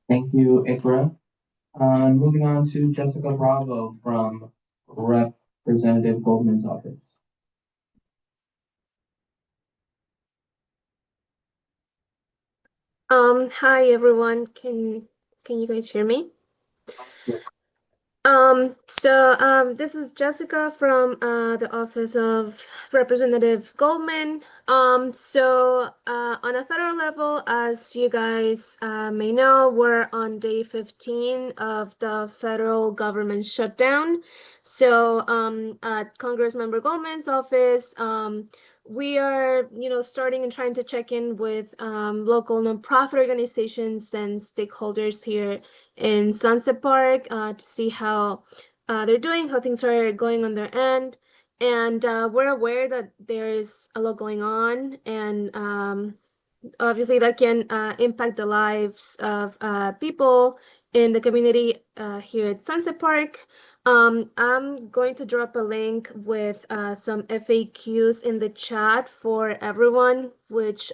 Thank you, Ikra. Moving on to Jessica Bravo from Representative Goldman's office.
Hi everyone. Can you guys hear me? This is Jessica from the office of Representative Goldman. On a federal level, as you guys may know, we're on day 15 of the federal government shutdown. At Congressmember Goldman's office, we are, starting and trying to check in with local nonprofit organizations and stakeholders here in Sunset Park to see how they're doing, how things are going on their end. And we're aware that there is a lot going on, and obviously that can impact the lives of people in the community here at Sunset Park. I'm going to drop a link with some FAQs in the chat for everyone, which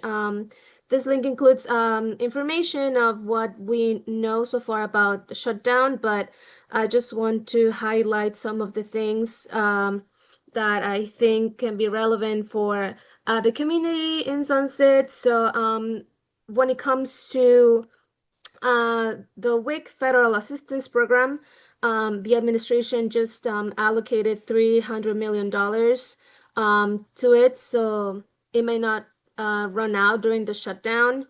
this link includes information of what we know so far about the shutdown, but I just want to highlight some of the things that I think can be relevant for the community in Sunset. When it comes to the WIC Federal Assistance Program, the administration just allocated $300 million to it, so it may not run out during the shutdown.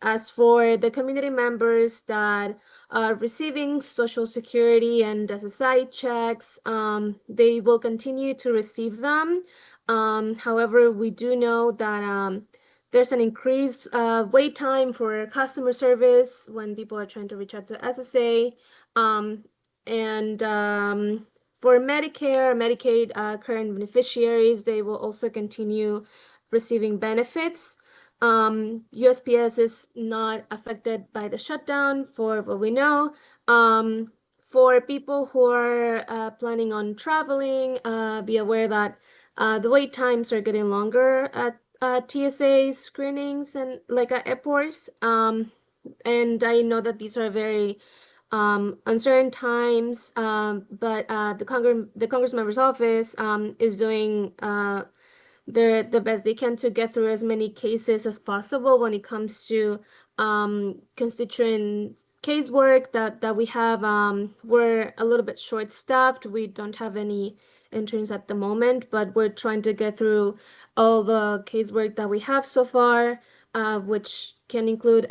As for the community members that are receiving Social Security and SSI checks, they will continue to receive them. However, we do know that there's an increased wait time for customer service when people are trying to reach out to SSA. For Medicare, Medicaid current beneficiaries, they will also continue receiving benefits. USPS is not affected by the shutdown for what we know. For people who are planning on traveling, be aware that the wait times are getting longer at TSA screenings and like at airports. And I know that these are very uncertain times, but the Congress member's office is doing the best they can to get through as many cases as possible when it comes to constituent casework that we have. We're a little bit short-staffed. We don't have any interns at the moment, but we're trying to get through all the casework that we have so far, which can include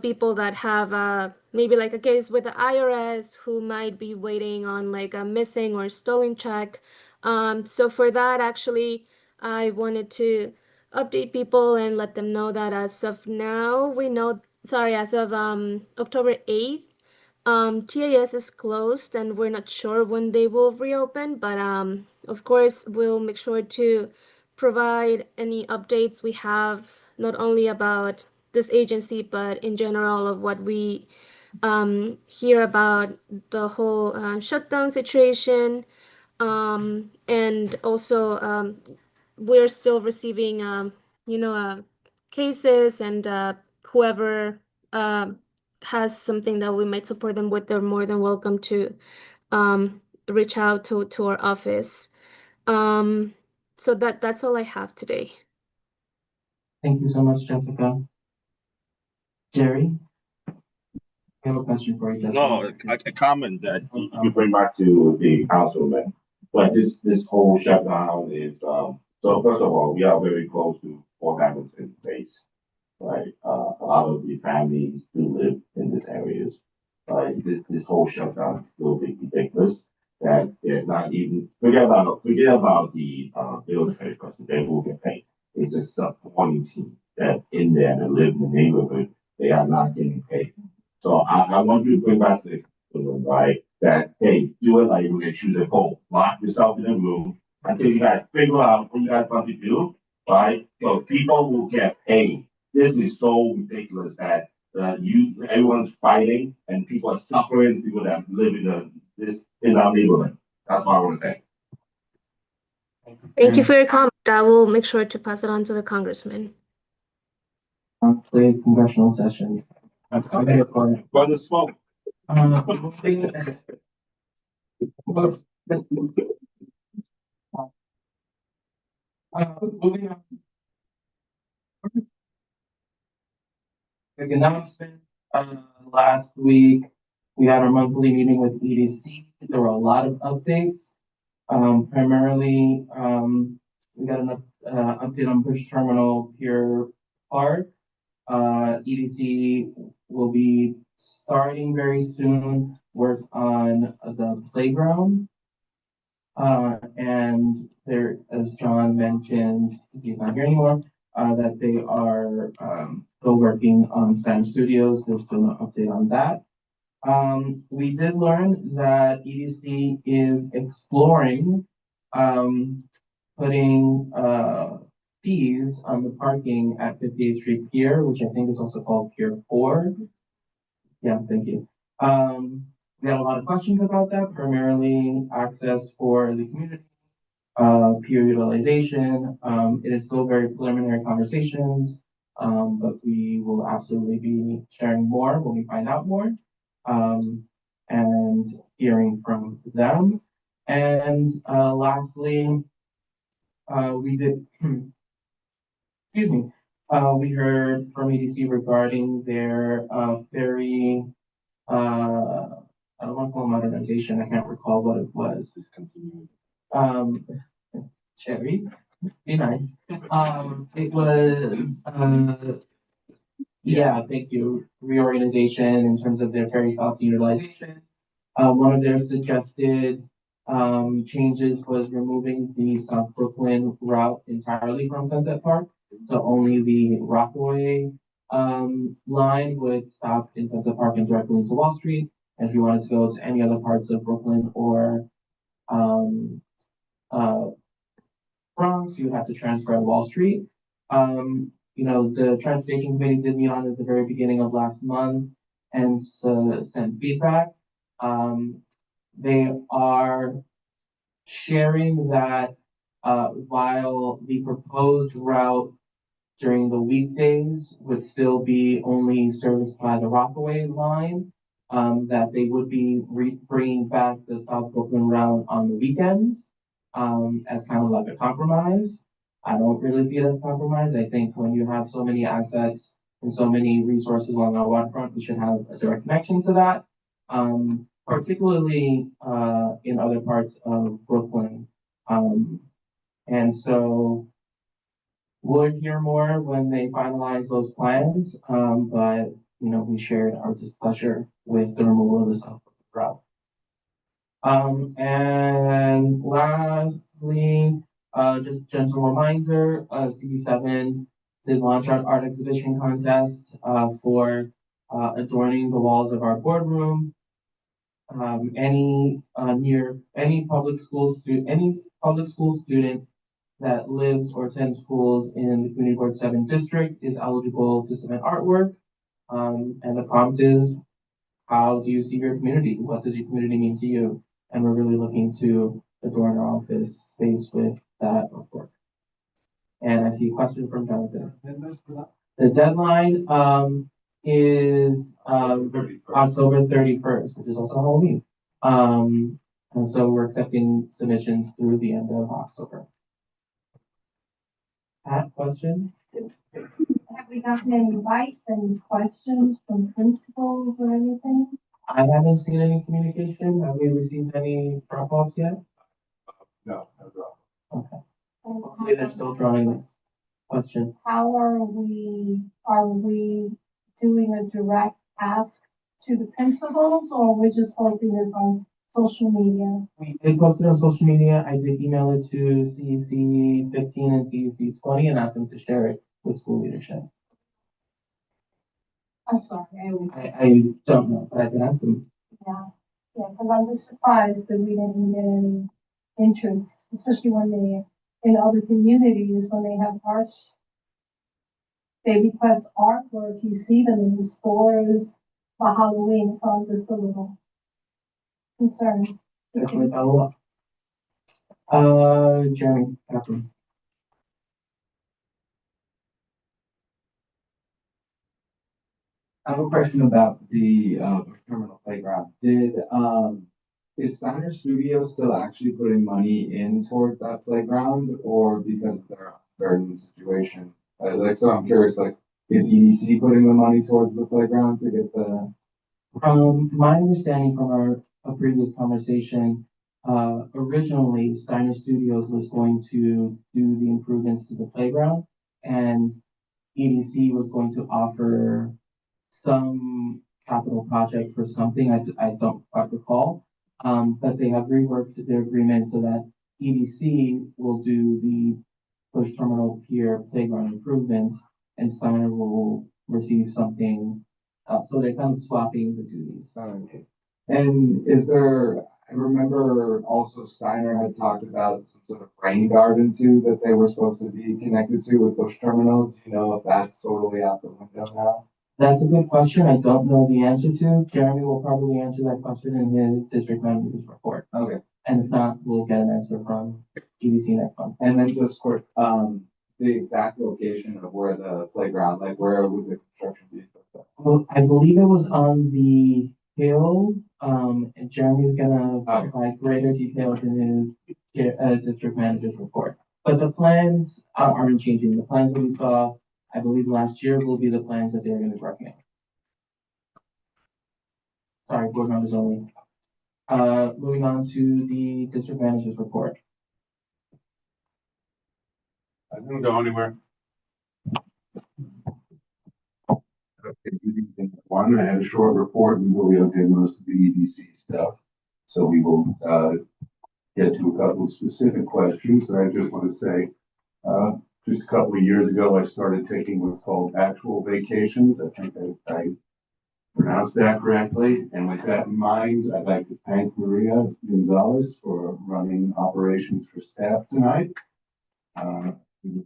people that have maybe like a case with the IRS who might be waiting on like a missing or stolen check. So for that, actually, I wanted to update people and let them know that as of now, as of October 8th, TAS is closed and we're not sure when they will reopen, but of course, we'll make sure to provide any updates we have, not only about this agency, but in general of what we hear about the whole shutdown situation. And also, we're still receiving, cases, and whoever has something that we might support them with, they're more than welcome to reach out to our office. So that's all I have today.
Thank you so much, Jessica. Jerry? I have a question for you, Jessica.
No, a comment that you bring back to the councilman, but this whole shutdown is, so first of all, we are very close to Fort Hamilton base, right? A lot of the families do live in these areas. This whole shutdown is still ridiculous, that they're not even, forget about the, bills paid, because they will get paid. It's just a quarantine that's in there and live in the neighborhood, they are not getting paid. So I want you to bring back to the room, right? That, hey, do it like you would choose a poll. Lock yourself in a room until you guys figure out what you guys want to do, right? So people will get paid. This is so ridiculous that everyone's fighting and people are suffering, people that live in our neighborhood. That's what I want to say.
Thank you for your comment. I will make sure to pass it on to the congressman.
The congressional session.
Okay. Well, the smoke.
Moving on. Big announcement, last week, we had our monthly meeting with EDC. There were a lot of updates. Primarily, we got an update on Bush Terminal Pier Park. EDC will be starting very soon work on the playground. And there, as John mentioned, he's not here anymore, that they are still working on STEM Studios. There's still no update on that. We did learn that EDC is exploring putting fees on the parking at 58th Street Pier, which I think is also called Pier 4. Yeah, thank you. We had a lot of questions about that, primarily access for the community, peer utilization. It is still very preliminary conversations, but we will absolutely be sharing more when we find out more, and hearing from them. And lastly, we did, excuse me, we heard from EDC regarding their ferry, I don't want to call it modernization, I can't recall what it was. Cherry, be nice. It was, yeah, thank you, reorganization in terms of their ferry stops utilization. One of their suggested changes was removing the South Brooklyn route entirely from Sunset Park. So only the Rockaway line would stop in Sunset Park and directly into Wall Street. And if you wanted to go to any other parts of Brooklyn or Bronx, you would have to transfer at Wall Street. The transportation committee did meet on it at the very beginning of last month and sent feedback. They are sharing that while the proposed route during the weekdays would still be only serviced by the Rockaway line, that they would be bringing back the South Brooklyn route on the weekends, as kind of like a compromise. I don't really see it as compromise. I think when you have so many assets and so many resources along our waterfront, we should have a direct connection to that. Particularly in other parts of Brooklyn. And so we'll hear more when they finalize those plans. But we shared our displeasure with the removal of the South route. And lastly, just gentle reminder, CB7 did launch our art exhibition contest for adorning the walls of our boardroom. Any public school student that lives or attends schools in the Community Board 7 district is eligible to submit artwork. And the prompt is, how do you see your community? What does your community mean to you? And we're really looking to adorn our office space with that artwork. And I see a question from Jonathan. The deadline is October 31st, which is also Halloween. And so we're accepting submissions through the end of October. Pat, question?
Have we gotten any bites, any questions from principals or anything?
I haven't seen any communication. Have we received any drop-offs yet?
No, no drop.
Okay. Hopefully they're still drawing this question.
How are we doing a direct ask to the principals, or we're just posting this on social media?
We did post it on social media. I did email it to CEC 15 and CEC 20 and ask them to share it with school leadership.
I'm sorry,
I don't know, but I can ask them.
Yeah, because I'm just surprised that we didn't get any interest, especially when in other communities, when they have arts, they request artwork, you see them in the stores for Halloween, so I'm just a little concerned.
Definitely follow up. Jeremy, Catherine.
I have a question about the terminal playground. Is Steiner Studio still actually putting money in towards that playground, or because of their uncertain situation? So I'm curious, is EDC putting the money towards the playground to get the?
My understanding from a previous conversation, originally Steiner Studios was going to do the improvements to the playground, and EDC was going to offer some capital project for something I don't quite recall. But they have reworked their agreement so that EDC will do the Bush Terminal Pier playground improvements, and Steiner will receive something. So they're kind of swapping the duties.
Okay. And I remember also Steiner had talked about some sort of rain garden too that they were supposed to be connected to with Bush Terminal. Do you know if that's totally out the window now?
That's a good question. I don't know the answer to. Jeremy will probably answer that question in his district manager's report.
Okay.
And if not, we'll get an answer from GBC next month.
And then just quick, the exact location of where the playground, where would the construction be?
Well, I believe it was on the hill. And Jeremy's gonna provide greater details in his district manager's report. But the plans aren't changing. The plans that we saw, I believe last year, will be the plans that they're gonna be working on. Sorry, board members only. Moving on to the district manager's report.
I didn't go anywhere. Okay, one, I had a short report, and we did most of the EDC stuff. So we will get to a couple of specific questions. But I just want to say, just a couple of years ago, I started taking what's called actual vacations. I think I pronounced that correctly. And with that in mind, I'd like to thank Maria Gonzalez for running operations for staff tonight.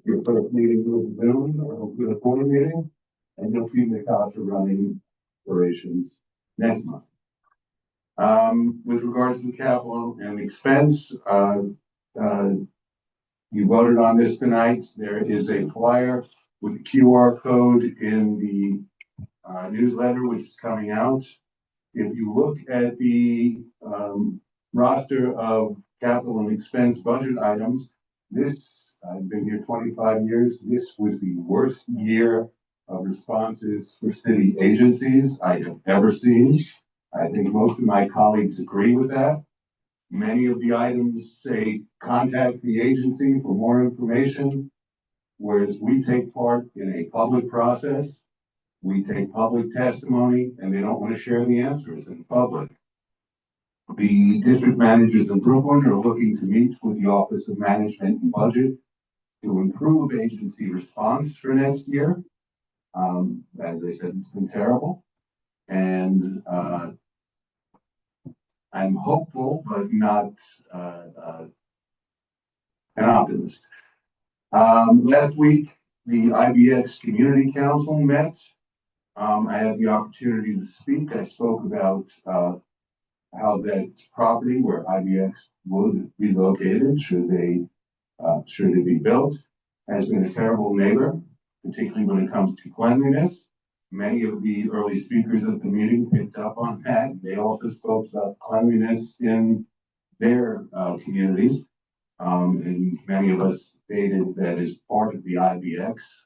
Your first meeting with Zoom or with a quarter meeting, and you'll see Natasha running operations next month. With regards to capital and expense, you voted on this tonight. There is a flyer with a QR code in the newsletter, which is coming out. If you look at the roster of capital and expense budget items, this I've been here 25 years. This was the worst year of responses for city agencies I have ever seen. I think most of my colleagues agree with that. Many of the items say contact the agency for more information, whereas we take part in a public process. We take public testimony, and they don't want to share the answers in public. The district managers in Brooklyn are looking to meet with the Office of Management and Budget to improve agency response for next year. As I said, it's been terrible. And I'm hopeful, but not an optimist. Last week, the IBX Community Council met. I had the opportunity to speak. I spoke about how that property where IBX would be located, should it be built, has been a terrible neighbor, particularly when it comes to cleanliness. Many of the early speakers at the meeting picked up on that. They also spoke about cleanliness in their communities. And many of us stated that as part of the IBX,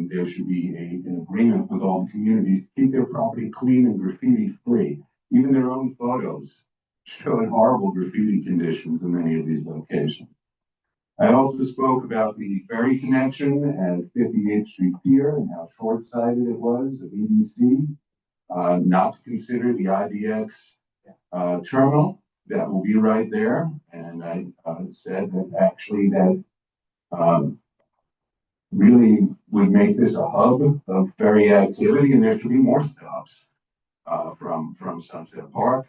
there should be an agreement with all the communities to keep their property clean and graffiti free. Even their own photos showed horrible graffiti conditions in many of these locations. I also spoke about the ferry connection at 58th Street Pier and how short-sighted it was of EDC not to consider the IBX terminal that will be right there. And I said that actually that really would make this a hub of ferry activity, and there should be more stops from Sunset Park.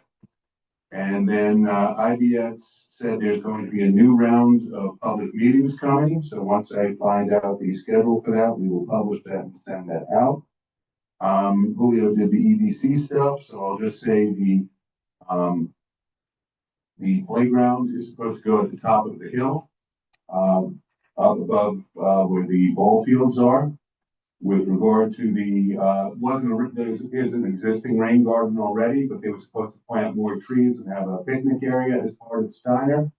And then IBX said there's going to be a new round of public meetings coming. So once I find out the schedule for that, we will publish that and send that out. Julio did the EDC stuff, so I'll just say the playground is supposed to go at the top of the hill, up above where the ball fields are. With regard to the, there's an existing rain garden already, but they were supposed to plant more trees and have a picnic area as part of Steiner.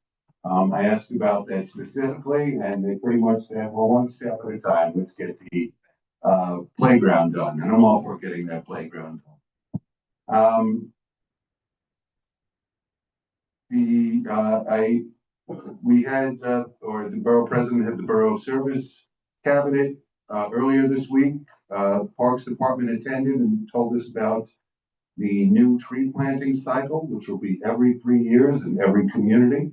I asked about that specifically, and they pretty much said, well, one step at a time, let's get the playground done. And I'm all for getting that playground done. We had, or the borough president had the borough service cabinet earlier this week. Parks Department attended and told us about the new tree planting cycle, which will be every 3 years in every community.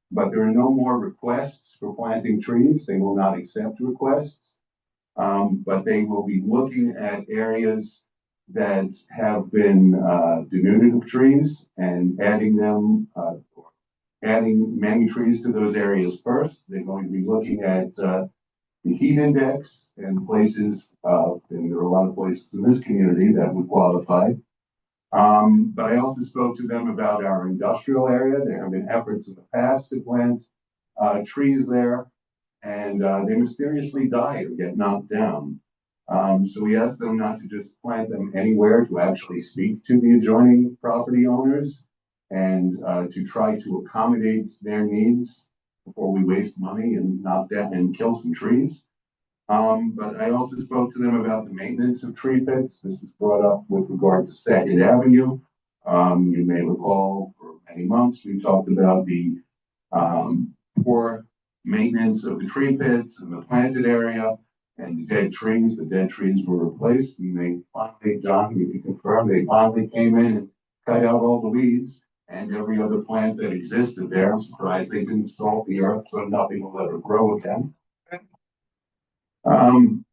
But there are no more requests for planting trees. They will not accept requests. But they will be looking at areas that have been denuded of trees and adding many trees to those areas first. They're going to be looking at the heat index and places, and there are a lot of places in this community that would qualify. But I also spoke to them about our industrial area. There have been efforts in the past to plant trees there, and they mysteriously die or get knocked down. So we asked them not to just plant them anywhere, to actually speak to the adjoining property owners and to try to accommodate their needs before we waste money and knock down and kill some trees. But I also spoke to them about the maintenance of tree pits. This was brought up with regard to Second Avenue. You may recall for many months we talked about the poor maintenance of the tree pits and the planted area and the dead trees. The dead trees were replaced, and they finally, John, you can confirm, they finally came in and cut out all the weeds and every other plant that existed there. I'm surprised they didn't salt the earth so nothing will ever grow again. And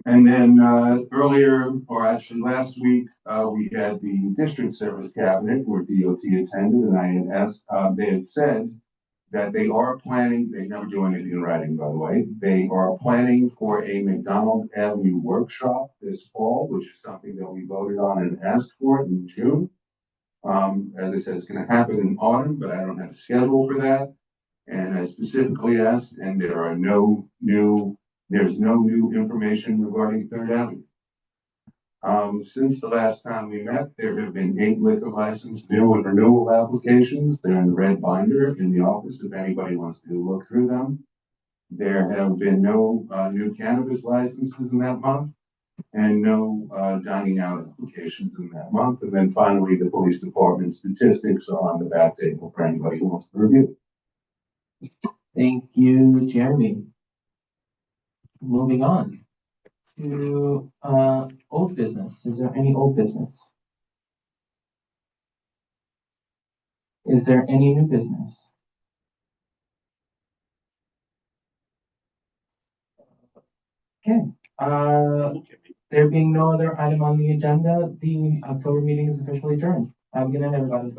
then earlier, or actually last week, we had the district service cabinet where DOT attended, and I had asked, they had said that they are planning, they never do anything in writing, by the way, they are planning for a McDonald Avenue workshop this fall, which is something that we voted on and asked for in June. As I said, it's going to happen in autumn, but I don't have a schedule for that. And I specifically asked, and there's no new information regarding Third Avenue. Since the last time we met, there have been 8 liquor license new and renewal applications. They're in the red binder in the office if anybody wants to look through them.
There have been no new cannabis licenses in that month and no dining out applications in that month. And then finally, the police department statistics are on the back table for anybody who wants to review.
Thank you, Jeremy. Moving on to old business. Is there any old business? Is there any new business? Okay, there being no other item on the agenda, the October meeting is officially adjourned. Have a good night, everybody.